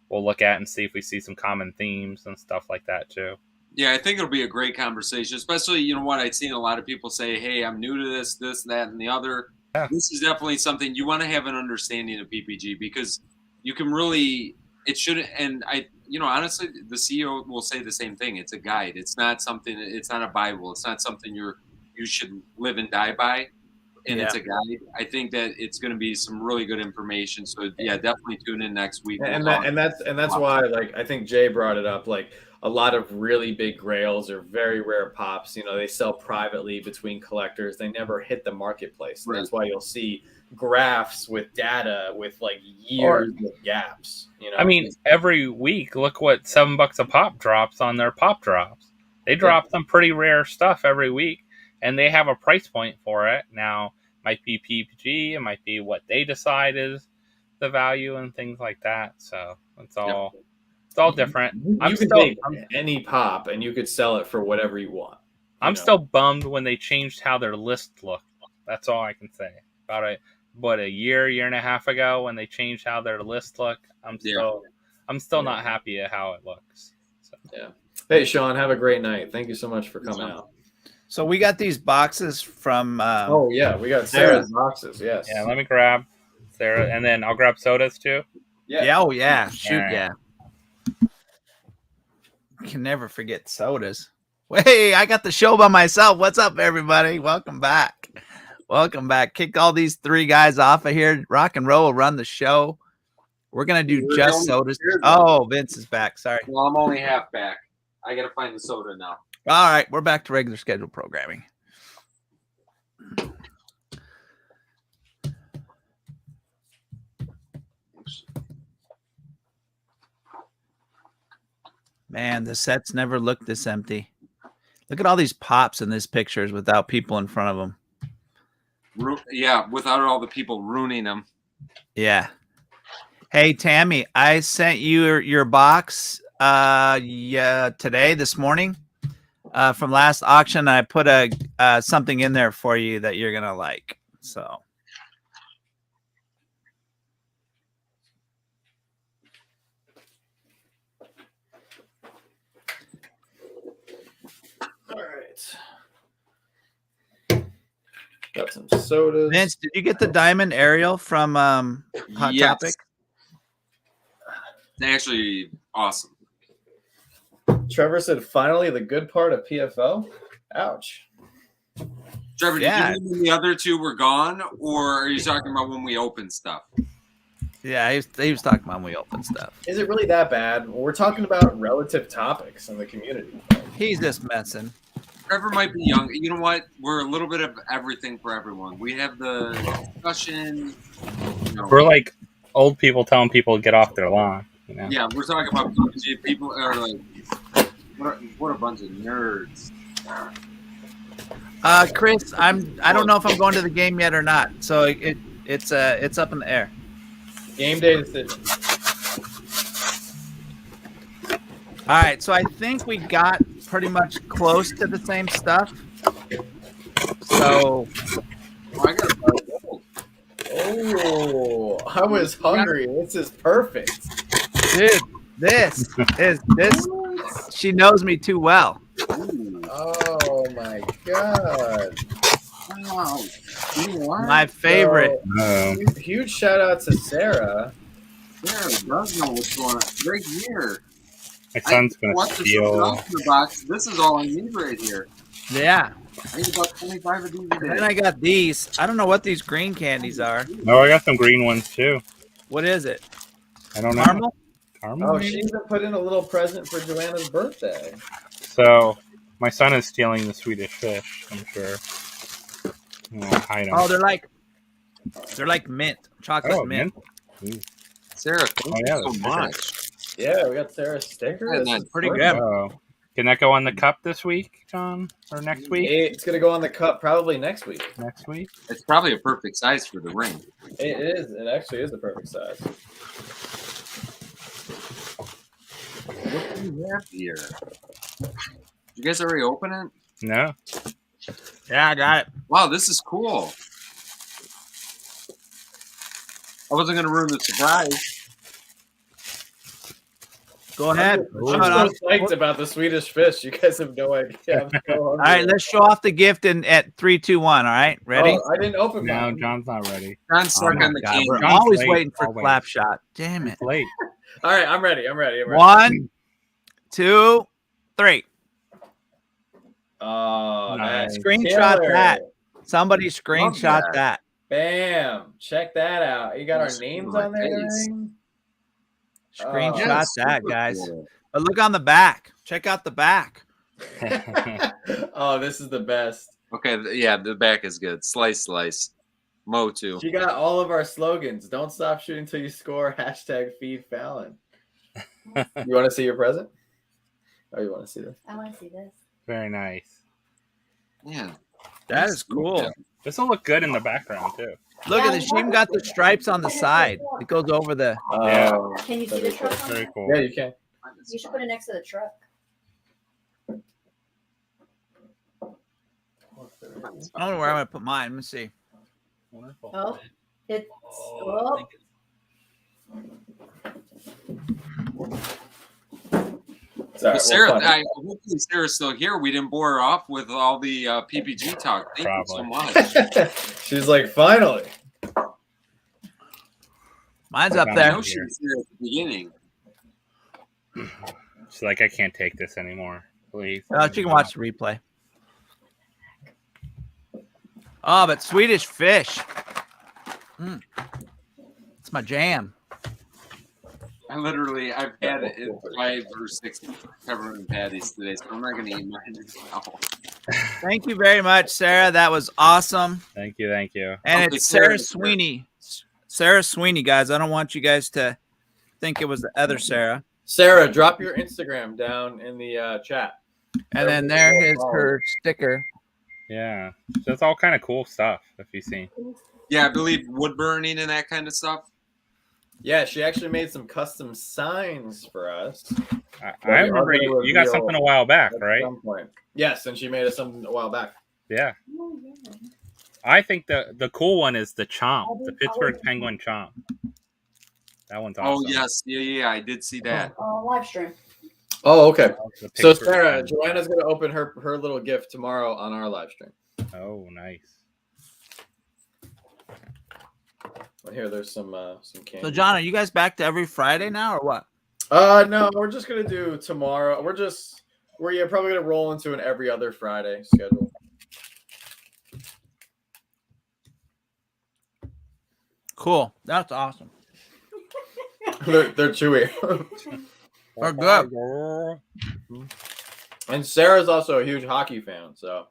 we'll look at and see if we see some common themes and stuff like that too. Yeah, I think it'll be a great conversation, especially, I've seen a lot of people say, hey, I'm new to this, that, and the other. Yeah. This is definitely something you want to have an understanding of PPG because you can really, it shouldn't, and honestly, the CEO will say the same thing. It's a guide. It's not something, it's not a Bible. It's not something you should live and die by. And it's a guide. I think that it's going to be some really good information. So yeah, definitely tune in next week. And that's why, like, I think Jay brought it up. Like, a lot of really big grails are very rare pops. They sell privately between collectors. They never hit the marketplace. Right. That's why you'll see graphs with data with like years of gaps. I mean, every week, look what $7 a pop drops on their pop drops. They drop some pretty rare stuff every week. And they have a price point for it. Now, it might be PPG, it might be what they decide is the value and things like that. So it's all different. You can take any pop and you could sell it for whatever you want. I'm still bummed when they changed how their list looked. That's all I can say. About a year and a half ago when they changed how their list looked. I'm still not happy at how it looks. So. Yeah. Hey Sean, have a great night. Thank you so much for coming out. So we got these boxes from. We got Sarah's boxes. Yes. Yeah, let me grab Sarah, and then I'll grab sodas too. Yeah. Oh yeah. Shoot. Right. Yeah. Can never forget sodas. Hey, I got the show by myself. What's up, everybody? Welcome back. Kick all these three guys off of here. Rock and roll will run the show. We're gonna do just sodas. Oh, Vince is back. Sorry. Well, I'm only half back. I gotta find the soda now. All right, we're back to regular scheduled programming. Man, the sets never looked this empty. Look at all these pops in these pictures without people in front of them. Yeah, without all the people ruining them. Yeah. Hey, Tammy, I sent you your box this morning. From last auction, I put something in there for you that you're gonna like. So, all right. Got some sodas. Vince, did you get the diamond Ariel from Hot Topic? They're actually awesome. Trevor said, finally, the good part of PFO. Ouch. Trevor, did you mean the other two were gone, or are you talking about when we opened stuff? Yeah, he was talking about when we opened stuff. Is it really that bad? We're talking about relative topics in the community. He's just messing. Trevor might be young. You know what? We're a little bit of everything for everyone. We have the discussion. We're like old people telling people to get off their lawn. Yeah, we're talking about PPG. People are like, what a bunch of nerds. Chris, I don't know if I'm going to the game yet or not. So it's up in the air. Game day decision. All right, so I think we got pretty much close to the same stuff. So I got a gold. Oh, I was hungry. This is perfect. Dude, this. She knows me too well. Oh my god! Wow, my favorite. So, huge shout out to Sarah Sarah does know what's going on. Right here. My son's gonna Watch the steal. box. This is all I need right here. Yeah. I need about 25 of these a And then day. I got these. I don't know what these green candies are. No, I got some green ones too. What is it? I don't know. Caramel? Caramel, Oh, she maybe? even put in a little present for Joanna's birthday. So my son is stealing the Swedish fish. I'm sure. I'll hide him. Oh, they're like mint, chocolate mint. mint? Sarah, thank Oh, yeah, you so that's much. Yeah, we got Sarah's sticker. Yeah, This that's is pretty perfect. good. Oh, can that go on the cup this week, John, or next week? It's gonna go on the cup probably next week. Next week. It's probably a perfect size for the ring. It is. It actually is the perfect size. What do you have here? You guys already open it? No. Yeah, I got it. Wow, this is cool. I wasn't going to ruin the surprise. Go ahead. I'm Show it so off. psyched about the Swedish fish. You guys have no idea. I'm so All right, let's show off the gift in at 3, 2, 1. All right, ready? Oh, I didn't open No, mine. John's not ready. John's Oh stuck my on the God, candy. we're John's always late, waiting for always. clap shot. Damn it. It's late. All right, I'm ready. I'm ready. 1, 2, 3. Oh, Nice. that's Screenshot killer. that. Somebody screenshot that. that. Bam! Check that out. You got our That's names cool. on there. and Nice. everything? Screenshot Yeah, that, super guys. cool. But look on the back. Check out the back. Oh, this is the best. Okay, yeah, the back is good. Slice, slice. Mo too. She got all of our slogans. Don't stop shooting till you score. # feed Fallon. You want to see your present? Oh, you want to see this? I want to see this. Very nice. Yeah. That is cool. This will look good in the background too. Look at this. She even got the stripes on the side. It goes over the. Yeah. Can you see the truck? That's on very there? cool. Yeah, you can. You should put it next to the truck. I don't know where I'm gonna put mine. Let me see. Wonderful. Oh, it's. Oh. Sorry, Well, Sarah, we'll find it. hopefully Sarah's still here. We didn't bore her off with all the PPG talk. Thank you so Probably. much. She's like, finally. Mine's up I there. know she was here at the beginning. She's like, I can't take this anymore. Please. She can watch the replay. Oh, but Swedish fish. It's my jam. I've had it in 5 or 6 peppermint patties today, so I'm not going to eat mine now. Thank you very much, Sarah. That was awesome. Thank you. Thank you. And Okay, it's Sarah, Sarah Sweeney. Sarah Sweeney, guys. I don't want you guys to think it was the other Sarah. Sarah, drop your Instagram down in the chat. And then there is her sticker. Yeah. So it's all kind of cool stuff if you see. Yeah, I believe wood burning and that kind of stuff. Yeah, she actually made some custom signs for us. I Well, remember I'm gonna you got reveal something a while back, at right? some point. Yes, and she made us something a while back. Yeah. I think the cool one is the chomp, the Pittsburgh Penguin chomp. That one's awesome. Oh, yes. Yeah, I did see that. Live stream. Oh, okay. The So Pittsburgh Sarah, Penguin Joanna's chomp. going to open her little gift tomorrow on our live stream. Oh, nice. Well, here, there's some candy. So, John, are you guys back to every Friday now or what? No, we're just gonna do tomorrow. We're probably gonna roll into an every other Friday schedule. Cool. That's awesome. they're chewy. We're good. And Sarah's also a huge hockey fan, so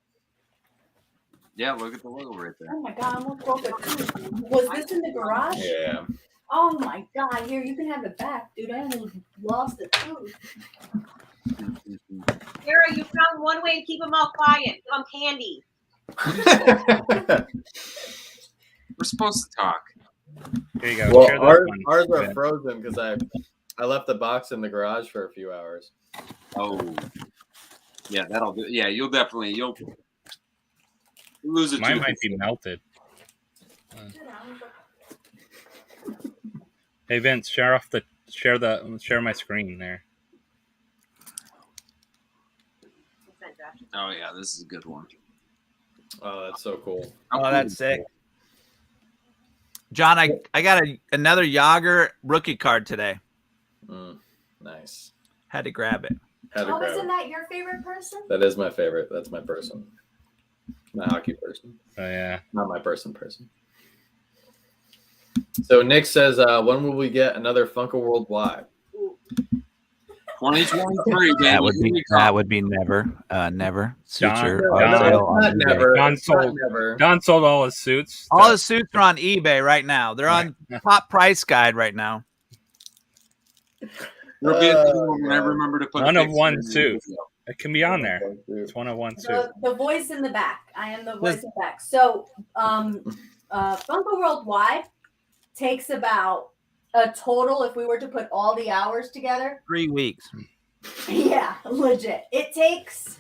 Yeah, look at the logo right there. Oh my god, I almost broke it too. Was this in the garage? yeah. Oh my god, here, you can have it back, dude. I almost lost it too. Sarah, you found one way to keep them all quiet. Give them candy. We're supposed to talk. Here you go. Well, Share this ours one. are Yeah. frozen because I left the box in the garage for a few hours. Oh. Yeah, that'll do. Yeah, you'll lose it. Mine too. might be melted. Hey Vince, share my screen there. Oh, yeah, this is a good one. Oh, that's so cool. Oh, that's sick. John, I got another Yager rookie card today. Nice. Had to grab it. Isn't that your favorite person? That is my favorite. That's my person. My hockey person. Oh yeah. Not my person. So Nick says, when will we get another Funko Worldwide? 2023, baby. That would be never. Suture. Never. Don sold all his suits. All his suits are on eBay right now. They're on top price guide right now. When I remember to put one of one suit. It can be on there. It's one of one suit. The voice in the back. I am the voice in the back. So, Funko Worldwide takes about a total, if we were to put all the hours together, 3 weeks. Yeah, legit. It takes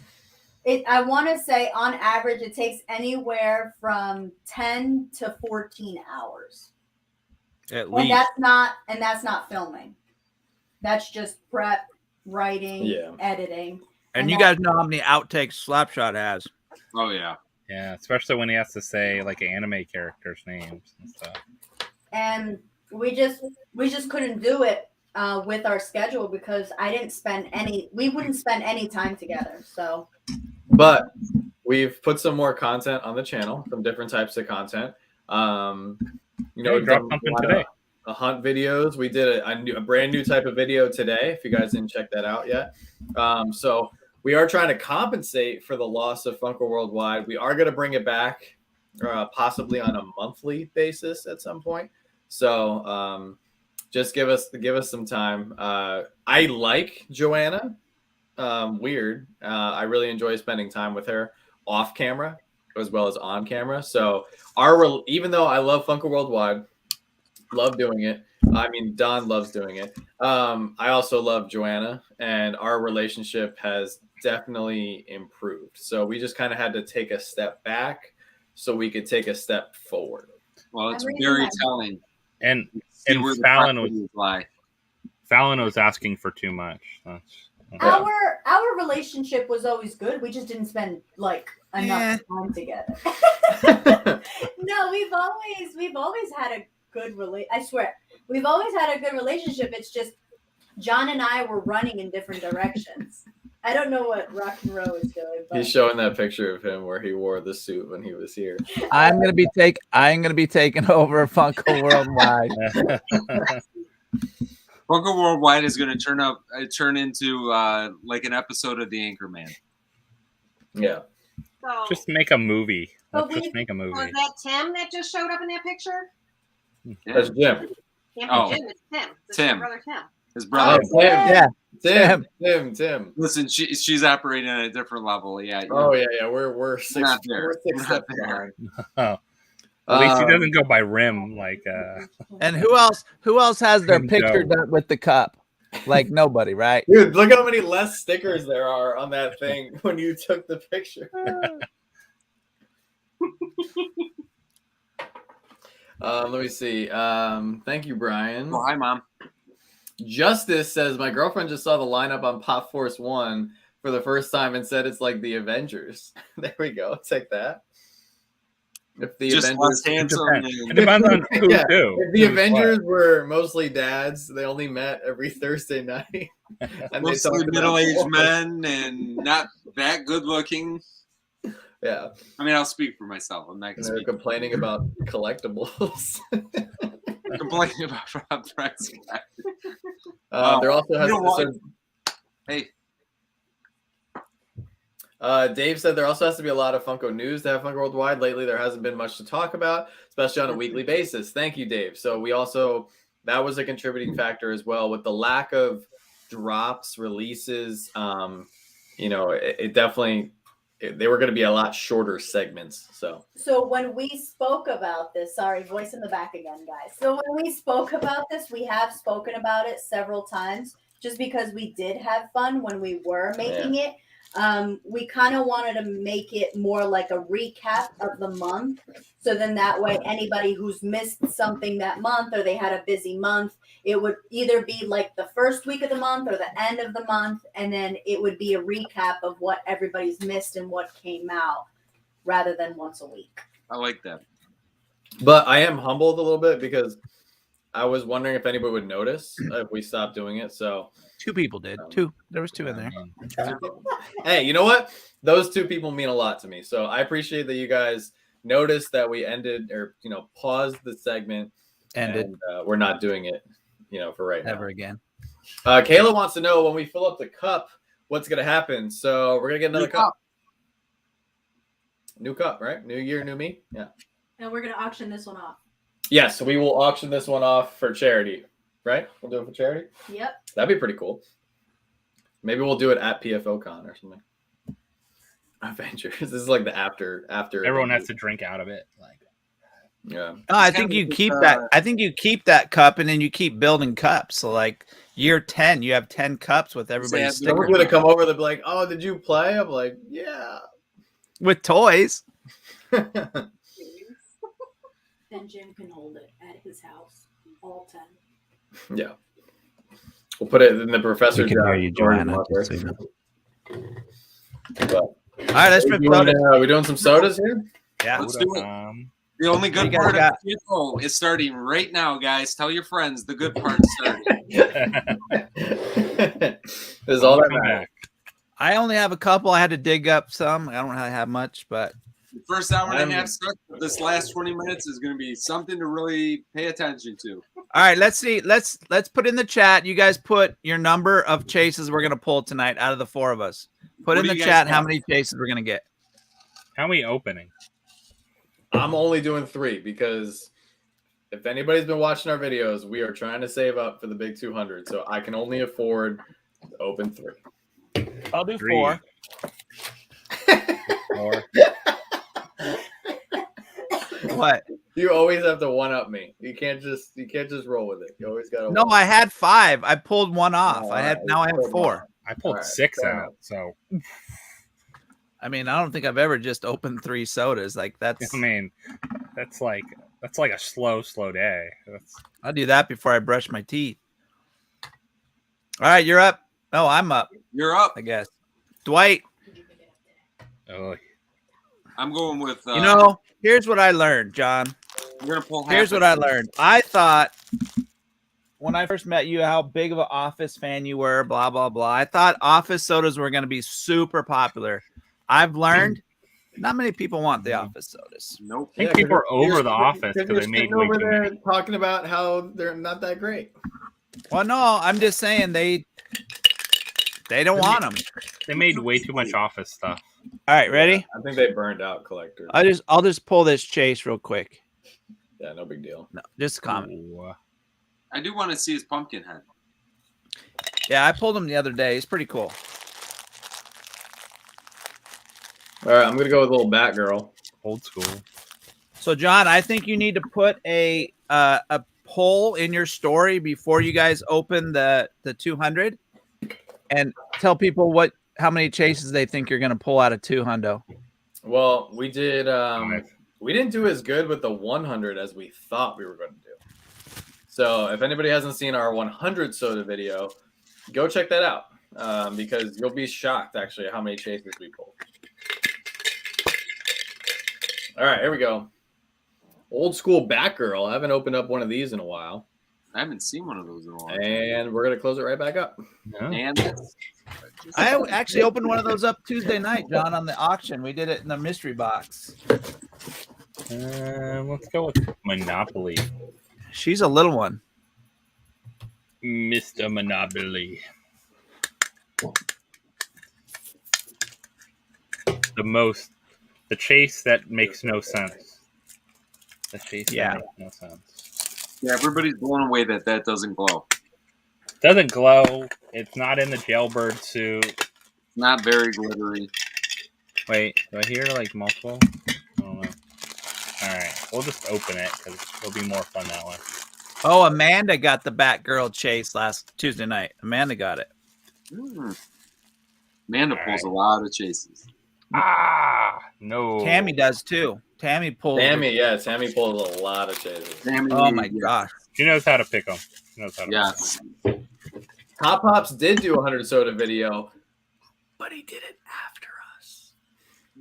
I want to say on average it takes anywhere from 10 to 14 hours. At least. And that's not filming. That's just prep, writing, editing. And you guys know how many outtakes Slapshot has. Oh yeah. Yeah, especially when he has to say like anime characters' names and stuff. And we just couldn't do it with our schedule because we wouldn't spend any time together. So, but we've put some more content on the channel, some different types of content. Drop something today. Hunt videos. We did a brand new type of video today. If you guys didn't check that out yet, so we are trying to compensate for the loss of Funko Worldwide. We are going to bring it back, possibly on a monthly basis at some point. So just give us some time. I like Joanna. Weird. I really enjoy spending time with her off camera as well as on camera. So even though I love Funko Worldwide, love doing it. I mean, Don loves doing it. I also love Joanna, and our relationship has definitely improved. So we just kind of had to take a step back so we could take a step forward. Well, it's very telling. And Fallon was asking for too much. Our relationship was always good. We just didn't spend like enough time together. No, we've always had a good I swear, we've always had a good relationship. It's just John and I were running in different directions. I don't know what Rock and Roll is doing. But... He's showing that picture of him where he wore the suit when he was here. I'm gonna be taking over Funko Worldwide. Funko Worldwide is going to turn into like an episode of The Anchorman. Yeah. So, just make a movie. Just make a movie. Was that Tim that just showed up in that picture? Yeah. That's Jim. Jim, it's Tim. Tim. His brother Tim. His brother. Tim. Listen, she's operating at a different level. Yeah. We're six steps behind. At least he doesn't go by rim like. And who else has their picture done with the cup? Like nobody, right? Dude, look how many less stickers there are on that thing when you took the picture. Let me see. Thank you, Brian. Oh, hi, Mom. Justice says, my girlfriend just saw the lineup on Pop Force 1 for the first time and said it's like the Avengers. There we go. Take that. If the just Avengers, it depends on who too. If the Avengers were mostly dads, they only met every Thursday night. And mostly middle-aged men and not that good-looking. Yeah. I mean, I'll speak for myself. I'm not going to speak. They're complaining about collectibles. Complaining about Rob Prescott. There also has Hey. Dave said there also has to be a lot of Funko news to have Funko Worldwide. Lately, there hasn't been much to talk about, especially on a weekly basis. Thank you, Dave. So that was a contributing factor as well with the lack of drops, releases. It definitely, they were going to be a lot shorter segments. So when we spoke about this, sorry, voice in the back again, guys. So when we spoke about this, we have spoken about it several times just because we did have fun when we were making it. We kind of wanted to make it more like a recap of the month. So then that way, anybody who's missed something that month or they had a busy month, it would either be like the first week of the month or the end of the month. And then it would be a recap of what everybody's missed and what came out rather than once a week. I like that. But I am humbled a little bit because I was wondering if anybody would notice if we stopped doing it. So 2 people did. There was 2 in there. hey, you know what? Those 2 people mean a lot to me. So I appreciate that you guys noticed that we ended or paused the segment. Ended. And we're not doing it, for right now. Ever again. Kayla wants to know when we fill up the cup, what's gonna happen. So we're gonna get another cup. New cup, right? New year, new me. Yeah. And we're gonna auction this one off. Yes, so we will auction this one off for charity, right? We'll do it for charity. Yep. That'd be pretty cool. Maybe we'll do it at PFOCon or something. Avengers. This is like the after. Everyone has to drink out of it. Like, yeah. No, I think you keep that. I think you keep that cup, and then you keep building cups. So like year 10, you have 10 cups with everybody's stickers. Someone's gonna come over. They'll be like, "Oh, did you play?" I'm like, "Yeah." With toys. Then Jim can hold it at his house. All 10. Yeah. We'll put it in the professor's. We can hear you, Joanna. All right, let's rip soda. Are we doing some sodas here? Yeah, let's do it. The only good part of PFO is starting right now, guys. Tell your friends the good part is starting. This is all that matters. I only have a couple. I had to dig up some. I don't really have much, but the first hour and a half stuck. This last 20 minutes is going to be something to really pay attention to. All right, let's see. Let's put in the chat. You guys put your number of chases we're going to pull tonight out of the 4 of us. Put in the chat how many chases we're going to get. How many opening? I'm only doing 3 because if anybody's been watching our videos, we are trying to save up for the big 200. So I can only afford to open 3. I'll do 3. 4. 4. What? You always have to one up me. You can't just roll with it. You always got to. No, I had 5. I pulled 1 off. Now I have 4. I pulled 6 out. So I mean, I don't think I've ever just opened 3 sodas. Like that's. I mean, that's like a slow day. I'll do that before I brush my teeth. All right, you're up. Oh, I'm up. You're up, I guess. Dwight. Oh, I'm going with. Here's what I learned, John. We're gonna pull. Here's what I learned. I thought when I first met you how big of an Office fan you were. Blah blah blah. I thought Office sodas were going to be super popular. I've learned not many people want the Office sodas. Nope. I think people are over the Office because they made way over too there many. talking about how they're not that great. Well, no, I'm just saying they don't want them. They made way too much Office stuff. All right, ready? I think they burned out collectors. I'll just pull this chase real quick. Yeah, no big deal. No, just a comment. Ooh. I do want to see his pumpkin head. Yeah, I pulled him the other day. He's pretty cool. All right, I'm gonna go with little Batgirl. Old school. So, John, I think you need to put a poll in your story before you guys open the 200, and tell people how many chases they think you're going to pull out of 200. Well, we did. We didn't do as good with the 100 as we thought we were going to do. So, if anybody hasn't seen our 100 soda video, go check that out because you'll be shocked actually at how many chases we pulled. All right, here we go. Old school Batgirl. I haven't opened up one of these in a while. I haven't seen one of those in a while. And we're going to close it right back up. No. And I actually opened one of those up Tuesday night, John, on the auction. We did it in the mystery box. Let's go with Monopoly. She's a little one. Mr. Monopoly. The chase that makes no sense. The chase that makes no sense. yeah, everybody's blown away that doesn't glow. Doesn't glow. It's not in the jailbird suit. It's not very glittery. Wait, do I hear like multiple? I don't know. Alright, we'll just open it because it'll be more fun that way. Oh, Amanda got the Batgirl chase last Tuesday night. Amanda got it. Amanda pulls a lot of chases. No. Tammy does too. Tammy pulls. Tammy pulls a lot of chases. Tammy, Oh my gosh. She knows how to pick them. Yes. Top Pops did do a 100 soda video, but he did it after us.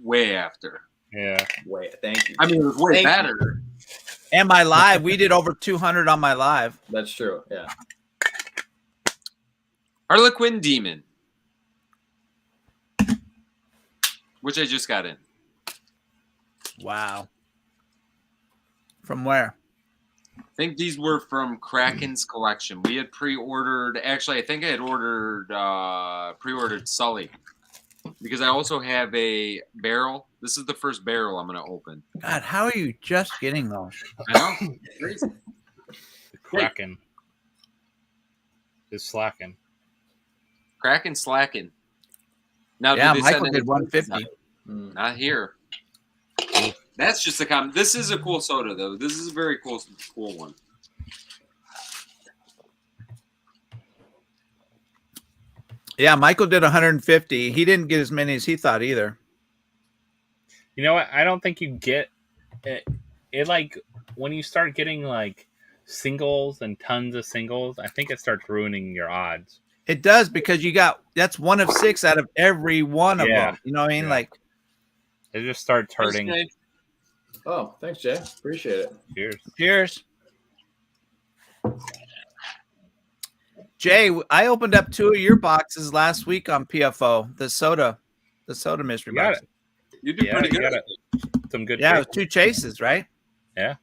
Way after. Yeah. Wait, thank you. I mean, it was way better. And my live, we did over 200 on my live. That's true. Yeah. Harlequin Demon, which I just got in. Wow. From where? I think these were from Kraken's collection. We had pre-ordered. Actually, I think I had pre-ordered Sully because I also have a barrel. This is the first barrel I'm going to open. God, how are you just getting those? I know. Crazy. The Kraken is slacking. Kraken slacking. Now, Yeah, do they Michael send did any- 150. Not here. That's just a comment. This is a cool soda, though. This is a very cool one. Yeah, Michael did 150. He didn't get as many as he thought either. You know what? I don't think you get it. It like when you start getting like singles and tons of singles, I think it starts ruining your odds. It does because that's 1 of 6 out of every one of Yeah. them. You know what I mean? Yeah. Like, It just starts hurting. Okay. Oh, thanks, Jay. Appreciate it. Cheers. cheers. Jay, I opened up 2 of your boxes last week on PFO. The soda mystery You got box. it. You did Yeah, pretty you good. got it. Some good. Yeah, it was taste. 2 chases, right? Yeah.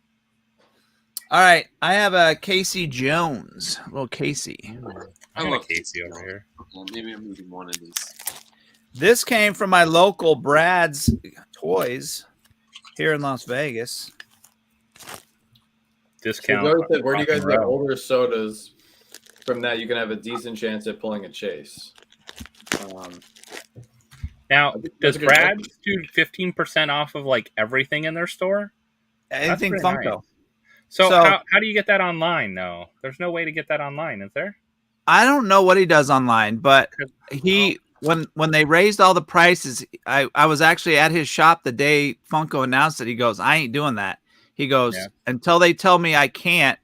All right, I have a Casey Jones. Little Casey. I I got love a Casey over here. Okay, maybe I'm moving one of these. This came from my local Brad's Toys here in Las Vegas. So Discount. Joey said, where do you rock guys and get roll. older sodas? From that, you can have a decent chance at pulling a chase. Now, That's does a good Brad question. do 15% off of like everything in their store? Anything pretty Funko. nice. So So- how do you get that online? No, there's no way to get that online, is there? I don't know what he does online, but he when they raised all the prices, I was actually at his shop the day Funko announced it. He goes, I ain't doing that. He goes, Yeah. until they tell me I can't,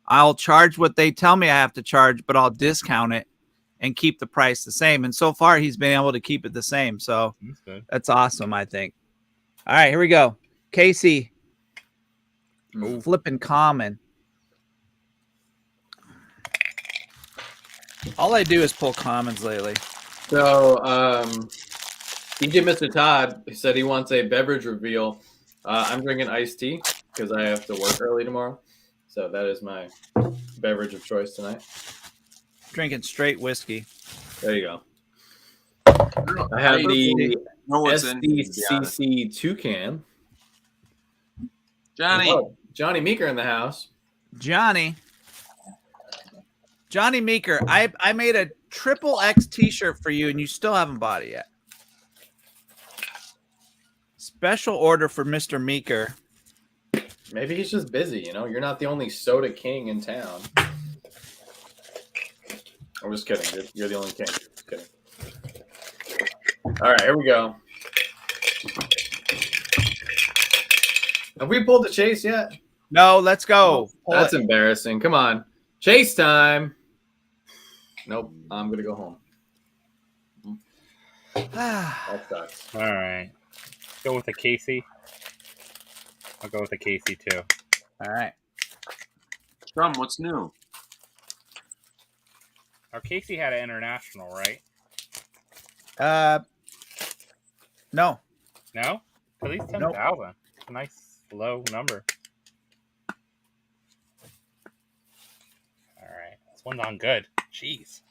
I'll charge what they tell me I have to charge, but I'll discount it and keep the price the same. And so far he's been able to keep it the same. So That's good. that's awesome, I think. All right, here we go. Casey. Ooh. Flipping common. All I do is pull commons lately. So, DJ Mr. Todd said he wants a beverage reveal. I'm drinking iced tea because I have to work early tomorrow. So that is my beverage of choice tonight. Drinking straight whiskey. There you go. I have the know what's in here, to be honest. SDCC Toucan. Johnny. Oh, Johnny Meeker in the house. Johnny Meeker, I made a triple X t-shirt for you and you still haven't bought it yet. Special order for Mr. Meeker. Maybe he's just busy, you know? You're not the only soda king in town. I'm just kidding. You're the only king. Just kidding. All right, here we go. Have we pulled the chase yet? No, let's go. Pull That's it. embarrassing. Come on. Chase time. Nope. I'm going to go home. That sucks. All right. Go with the Casey. I'll go with the Casey too. All right. Strum, what's new? Our Casey had an international, right? No. No? At least 10,000. It's a nice low number. All right. This one's on good. Jeez.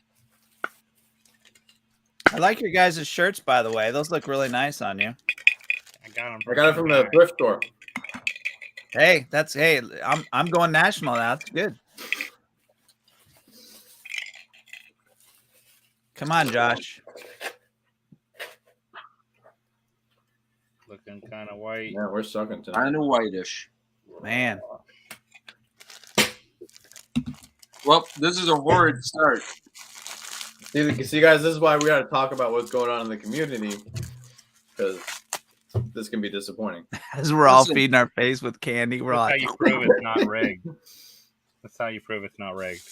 I like your guys' shirts, by the way. Those look really nice on you. I got him. I got it from the thrift store. Hey, I'm going national now. That's good. Come on, Josh. Looking kind of white. Yeah, we're sucking tonight. Kind of whitish. Man. Well, this is a horrid start. See, guys, this is why we got to talk about what's going on in the community, because this can be disappointing. As we're all Listen. feeding our face with candy, we're That's how like, you prove it's not rigged. That's how you prove it's not rigged.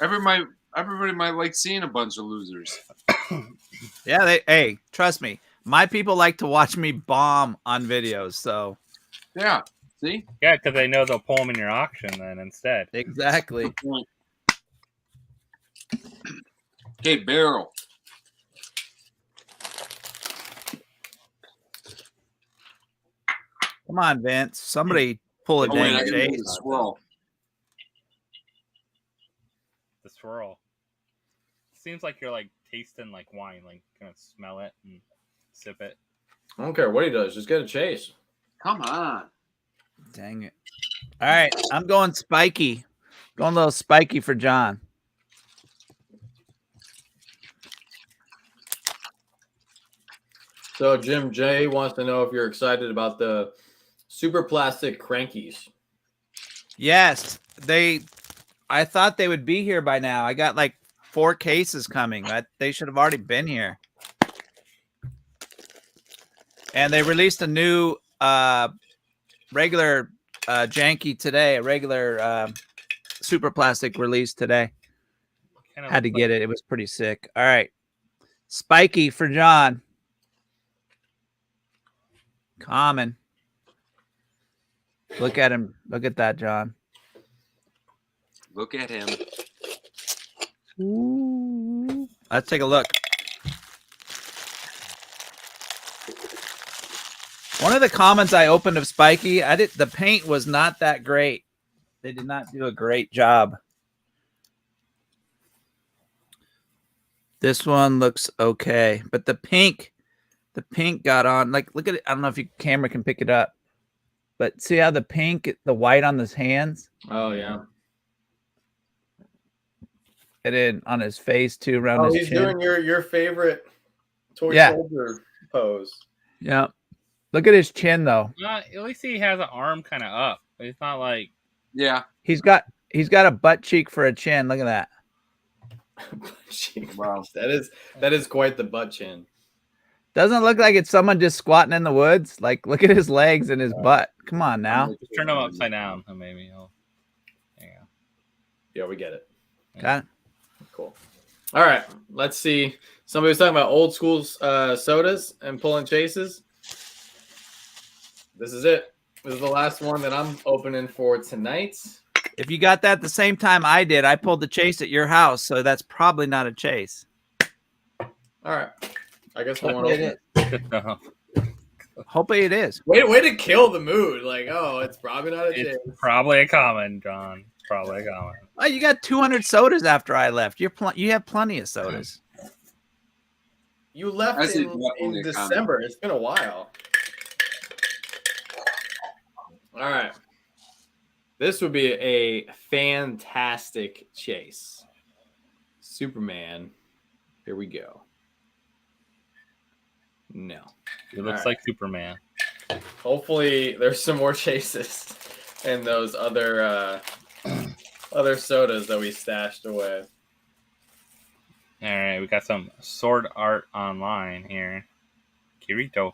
Everybody might like seeing a bunch of losers. yeah, hey, trust me. My people like to watch me bomb on videos, so Yeah. See? Yeah, because they know they'll pull them in your auction then instead. Exactly. Okay, barrel. Come on, Vince. Somebody pull a Oh wait, dang I gotta get chase. the swirl. The swirl. Seems like you're like tasting like wine, like gonna smell it and sip it. I don't care what he does. Just get a chase. Come on. Dang it. All right, I'm going spiky. Going a little spiky for John. So Jim J wants to know if you're excited about the super plastic crankies. Yes, I thought they would be here by now. I got like 4 cases coming. They should have already been here. And they released a new regular janky today, a regular super plastic release today. Had to get it. It was pretty sick. All right. Spiky for John. Common. Look at him. Look at that, John. Look at him. Ooh. Let's take a look. One of the comments I opened of Spiky, the paint was not that great. They did not do a great job. This one looks okay, but the pink got on. Like, look at it. I don't know if your camera can pick it up, but see how the white on his hands? Oh yeah. And then on his face too, around his he's chin. doing your favorite toy Yeah. soldier pose. Yeah. Look at his chin though. At least he has an arm kind of up. It's not like Yeah. He's got a butt cheek for a chin. Look at that. Wow. That is quite the butt chin. Doesn't look like it's someone just squatting in the woods. Like, look at his legs and his butt. Come on now. just turn him upside down, and maybe he'll. There you go. Yeah, we get it. Got it. Cool. All right, let's see. Somebody was talking about old school sodas and pulling chases. This is it. This is the last one that I'm opening for tonight. If you got that the same time I did, I pulled the chase at your house, so that's probably not a chase. All right. I guess we want to open it. Hopefully it is. Way to kill the mood. Like, oh, it's probably not a chase. It's probably a common, John. Probably a common. Oh, you got 200 sodas after I left. You have plenty of sodas. You left in December. It's been a while. All right. This would be a fantastic chase. Superman. Here we go. No. It looks like Superman. Hopefully there's some more chases in those other sodas that we stashed away. All right, we got some Sword Art Online here. Kirito.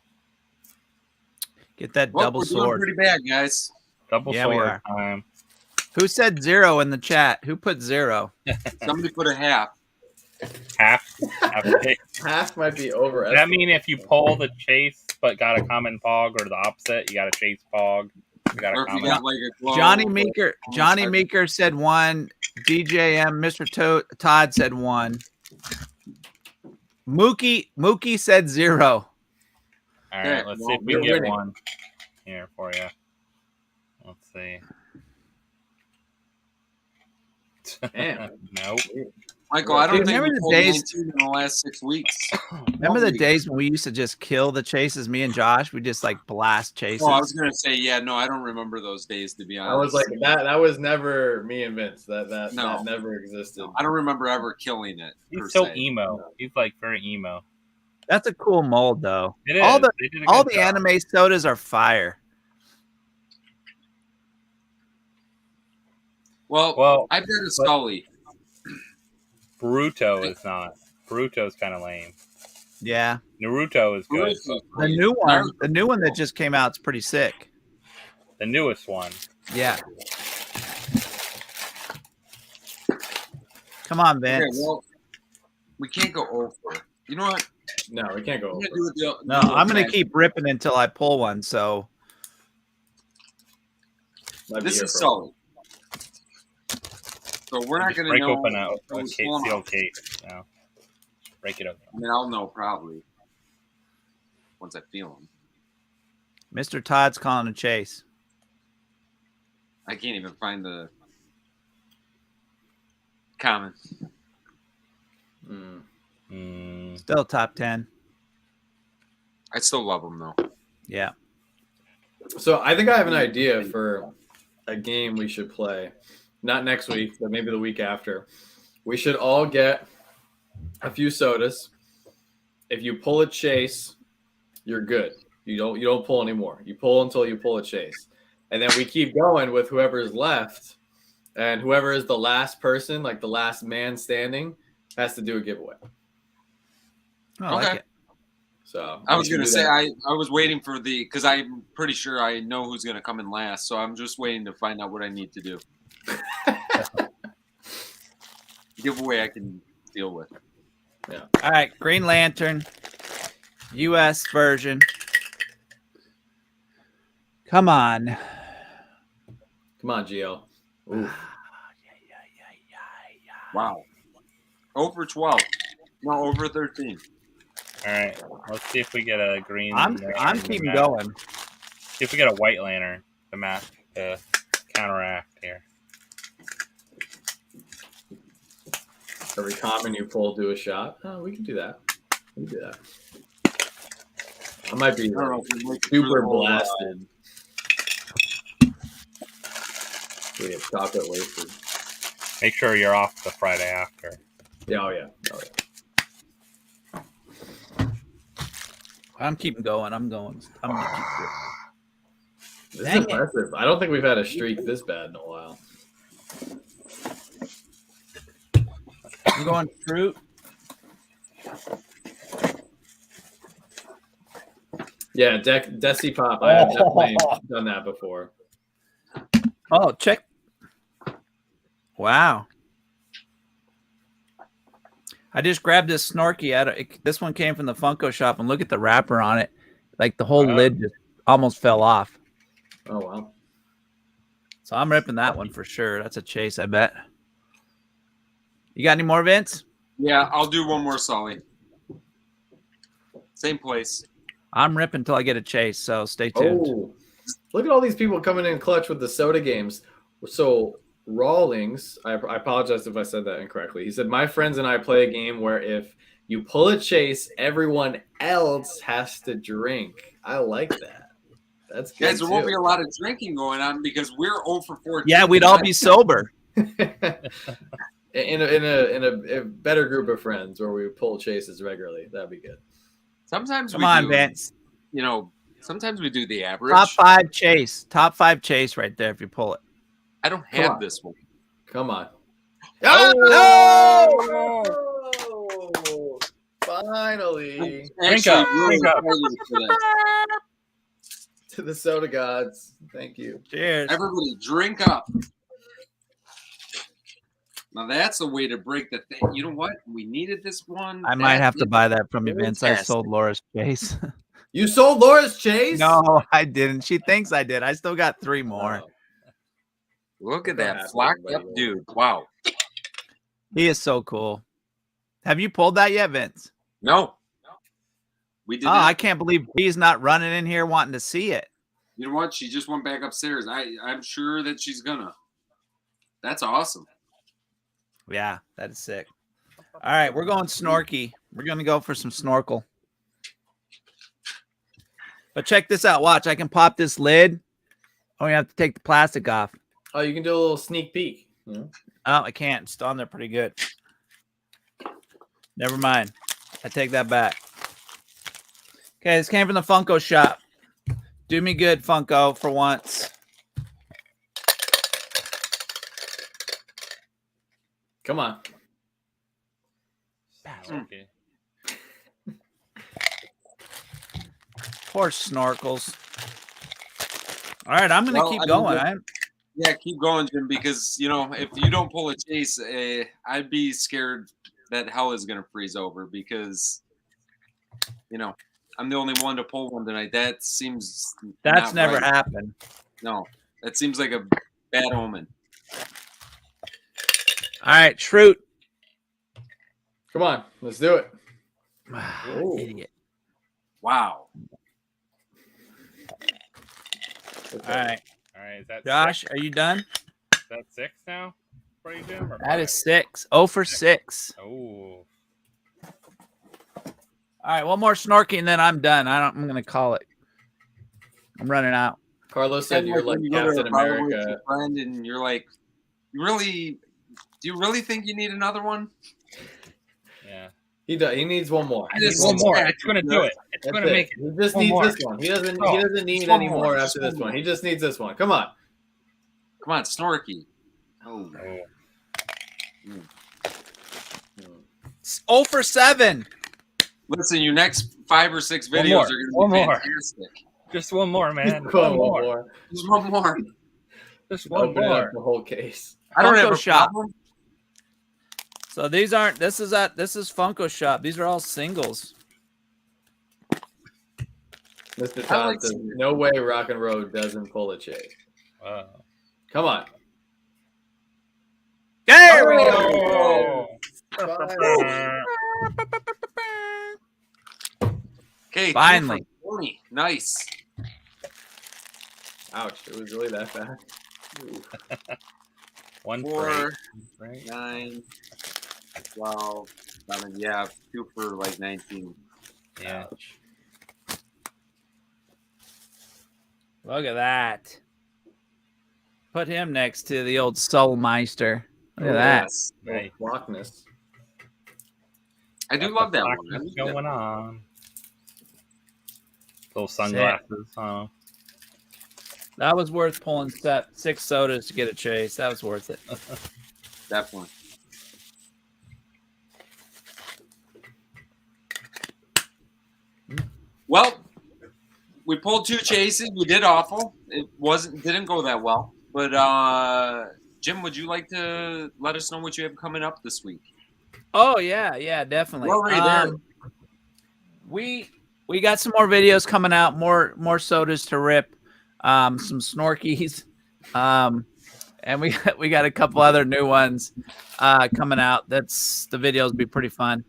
Get that double we're doing sword. pretty bad, guys. Double Yeah, we sword are. time. Who said 0 in the chat? Who put 0? Somebody put a half. Half. Half might be over. Does that mean if you pull the chase but got a common pog, or the opposite, you got a chase pog? You got a Or if you common. got like a glow, Johnny Meeker said 1. DJM Mr. Todd said 1. Mookie said 0. All right, Okay, let's well, see if we you're can get winning. one here for you. Let's see. Damn. Nope. Michael, I don't Dude, think remember we the pulled days- 19 in the last 6 weeks. Remember the days when we used to just kill the chases, me and Josh? We just like blast chases. Oh, I was gonna say, yeah, no, I don't remember those days, to be honest. I was like that was never me and Vince. That never existed. I don't remember ever killing it. per He's so se. emo. He's like very emo. That's a cool mold though. It is. All the They did a all good the job. anime sodas are fire. Well, I've got a Scully. Boruto is not. Boruto's kind of lame. Yeah. Naruto is good. The new one that just came out is pretty sick. The newest one. Yeah. Come on, Okay, Vince. well, we can't go over. You know what? No, we can't go I'm over. gonna do it No, I'm gonna keep ripping until I pull one. So This is solid. So we're not going to break know. open a sealed case now. Break it open. I mean, I'll know probably once I feel them. Mr. Todd's calling a chase. I can't even find the comment. Still top 10. I still love them though. Yeah. So I think I have an idea for a game we should play. Not next week, but maybe the week after. We should all get a few sodas. If you pull a chase, you're good. You don't pull anymore. You pull until you pull a chase. And then we keep going with whoever's left. And whoever is the last person, like the last man standing, has to do a giveaway. I like it. So I was gonna say I was waiting for because I'm pretty sure I know who's gonna come in last, so I'm just waiting to find out what I need to do. Giveaway I can deal with. Yeah. All right, Green Lantern, U.S. version. Come on. Come on, Gio. Ooh. Wow. Over 12. No, over 13. All right, let's see if we get a green. I'm keeping going. See if we get a white lantern to match to counteract here. Every common you pull, do a shot. Oh, we can do that. We can do that. I might be super blasted. We have chocolate wasted. Make sure you're off the Friday after. Yeah, oh yeah. I'm keeping going. I'm going to keep going. This is impressive. I don't think we've had a streak this bad in a while. I'm going fruit. Yeah, Desi Pop. I have definitely done that before. Oh, check. Wow. I just grabbed this Snorky. This one came from the Funko shop, and look at the wrapper on it. Like the whole lid just almost fell off. Oh, wow. So I'm ripping that one for sure. That's a chase, I bet. You got any more, Vince? Yeah, I'll do one more, Sully. Same place. I'm ripping until I get a chase, so stay tuned. Oh, look at all these people coming in clutch with the soda games. So Rawlings, I apologize if I said that incorrectly. He said, my friends and I play a game where if you pull a chase, everyone else has to drink. I like that. That's good. Guys, there won't be a lot of drinking going on because we're 0 for 14. Yeah, we'd all be sober. in a better group of friends where we pull chases regularly. That'd be good. Sometimes Come on, Vince. You know, sometimes we do the average. Top 5 chase. Top 5 chase right there if you pull it. I don't have this one. Come on. Oh! No! Finally. Drink up. To the soda gods. Thank you. Cheers. Everybody drink up. Now that's the way to break the thing. You know what? We needed this one. I might have to buy that from you, Vince. I sold Laura's chase. You sold Laura's chase? No, I didn't. She thinks I did. I still got 3 more. Oh. Look at that flocked up dude. Wow. He is so cool. Have you pulled that yet, Vince? No. We did. I can't believe he's not running in here wanting to see it. You know what? She just went back upstairs. I'm sure that she's gonna. That's awesome. Yeah, that is sick. All right, we're going Snorky. We're going to go for some snorkel. But check this out. Watch, I can pop this lid. Oh, you have to take the plastic off. Oh, you can do a little sneak peek. Yeah. Oh, I can't. It's on there pretty good. Never mind. I take that back. Okay, this came from the Funko shop. Do me good, Funko, for once. Come on. Okay. Poor snorkels. All right, I'm going to keep going. Yeah, keep going, Jim, because, you know, if you don't pull a chase, I'd be scared that hell is going to freeze over because, you know, I'm the only one to pull one tonight. That seems That's not never right. happened. No, that seems like a Bad omen. All right, Shroot. Come on, let's do it. Ooh. Idiot. Wow. All right, All right, is that Josh, six? are you done? Is that 6 now for you, Jim? Or That five? is 6. 0 for 6. Oh, All right, one more snorky and then I'm done. I'm gonna call it. I'm running out. Carlos said you're like when you go to Captain a bar with America. your friend and you're like, do you really think you need another one? yeah. He does. He needs one more. I need Just one more. six-pack, It's gonna you do know? it. It's That's gonna it. make it. He just One needs more. this one. He doesn't. Oh, He doesn't need just one any more, more just after this one one. more. He just needs this one. Come on. Come on, Snorky. Oh. Oh. It's 0 for 7. Listen, your next 5 or 6 One videos more. are going One to be more. fantastic. Just one more, man. Come on, One more. Just one more. Just one Open it more. up the whole case. I don't have Funko a shop. problem. So these aren't. This is Funko Shop. These are all singles. Mr. I Todd like says, seeing it. "No way, Rock and Roll doesn't pull a Chase." Wow. Come on. There we Oh. go. Okay, Finally. 2 for 20. Nice. Ouch! It was really that fast. Ooh. 1 for 4, 8, right? 9, 12, 11. Yeah, 2 for like 19. Yeah. Ouch. Look at that. Put him next to the old Soulmeister. Look at that. Yes. Right. Blockness. I do Got love the that one. I blackness love that going one. on. Little sunglasses. Huh? That was worth pulling 6 sodas to get a chase. That was worth it. Definitely. Well, we pulled 2 chases. We did awful. It didn't go that well. But Jim, would you like to let us know what you have coming up this week? Oh yeah, definitely. We're already there. We got some more videos coming out, more sodas to rip, some snorkies, and we got a couple other new ones coming out. The videos will be pretty fun.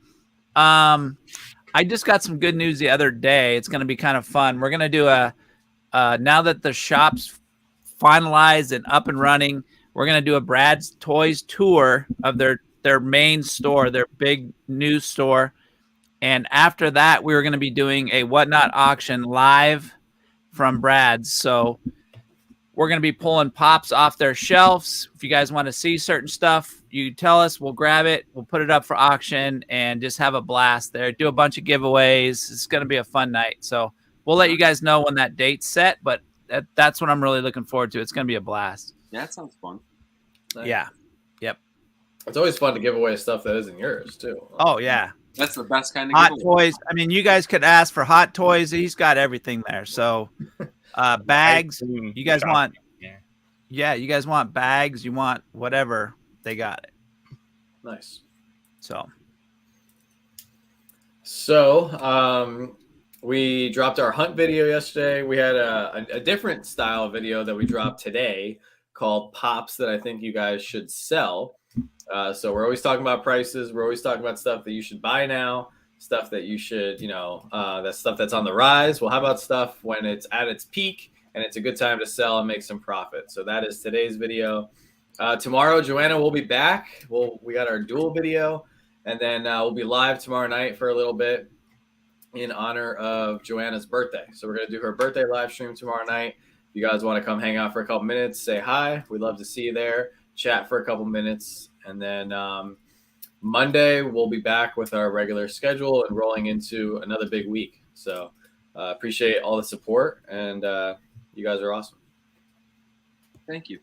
I just got some good news the other day. It's going to be kind of fun. We're going to do now that the shop's finalized and up and running, we're going to do a Brad's Toys tour of their main store, their big new store. And after that, we were going to be doing a Whatnot auction live from Brad's. So we're going to be pulling pops off their shelves. If you guys want to see certain stuff, you tell us, we'll grab it. We'll put it up for auction and just have a blast there. Do a bunch of giveaways. It's going to be a fun night. So we'll let you guys know when that date's set, but that's what I'm really looking forward to. It's going to be a blast. Yeah, that sounds fun. Nice. Yeah. Yep. It's always fun to give away stuff that isn't yours too. Oh, yeah. That's the best kind of Hot giveaway. toys. I mean, you guys could ask for hot toys. He's got everything there. So bags. You guys want? Yeah, you guys want bags. You want whatever. They got it. Nice. So we dropped our hunt video yesterday. We had a different style video that we dropped today called Pops that I think you guys should sell. So we're always talking about prices. We're always talking about stuff that you should buy now, stuff that you should, that stuff that's on the rise. Well, how about stuff when it's at its peak and it's a good time to sell and make some profit? So that is today's video. Tomorrow, Joanna will be back. We got our dual video, and then we'll be live tomorrow night for a little bit in honor of Joanna's birthday. So we're going to do her birthday live stream tomorrow night. If you guys want to come hang out for a couple minutes, say hi. We'd love to see you there, chat for a couple minutes. And then Monday, we'll be back with our regular schedule and rolling into another big week. So appreciate all the support, and you guys are awesome. Thank you.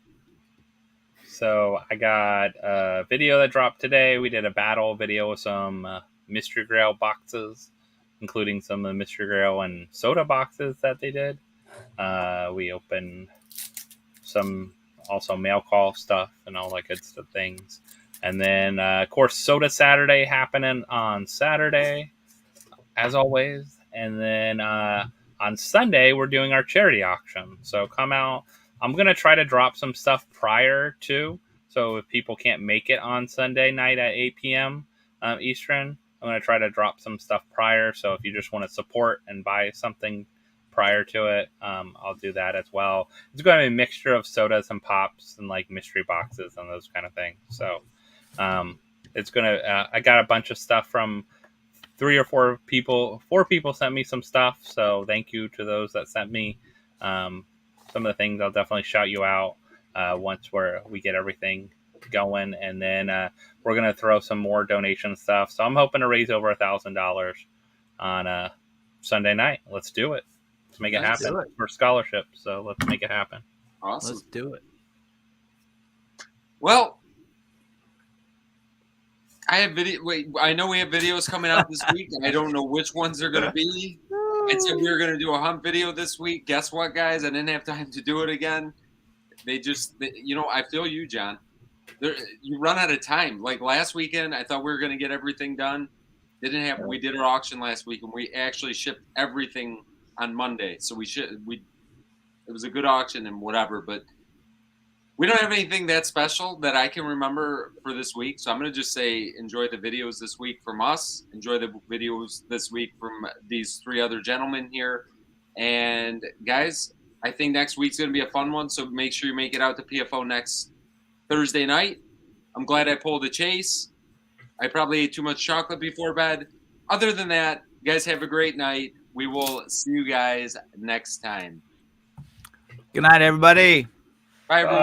So I got a video that dropped today. We did a battle video with some Mystery Grail boxes, including some of the Mystery Grail and soda boxes that they did. We opened some also mail call stuff and all that good stuff things. And then, of course, Soda Saturday happening on Saturday, as always. And then on Sunday, we're doing our charity auction. So come out I'm gonna try to drop some stuff prior to, so if people can't make it on Sunday night at 8 p.m. Eastern, I'm gonna try to drop some stuff prior. So if you just want to support and buy something prior to it, I'll do that as well. It's going to be a mixture of sodas and pops and like mystery boxes and those kind of things. So it's gonna. I got a bunch of stuff from 4 people sent me some stuff. So thank you to those that sent me some of the things. I'll definitely shout you out once we get everything going, and then we're gonna throw some more donation stuff. So I'm hoping to raise over $1,000 on Sunday night. Let's do it. Let's make it happen for scholarship. So let's make it happen. Awesome. Let's do it. Well, I have video. Wait, I know we have videos coming out this week. I don't know which ones they're going to be. I said we were going to do a hunt video this week. Guess what, guys? I didn't have time to do it again. I feel you, John. You run out of time. Like last weekend, I thought we were going to get everything done. Didn't happen. We did our auction last week, and we actually shipped everything on Monday. So it was a good auction and whatever, but we don't have anything that special that I can remember for this week. So I'm going to just say enjoy the videos this week from us. Enjoy the videos this week from these 3 other gentlemen here. And guys, I think next week's going to be a fun one. So make sure you make it out to PFO next Thursday night. I'm glad I pulled a chase. I probably ate too much chocolate before bed. Other than that, guys, have a great night. We will see you guys next time. Good night, everybody. Bye, everyone.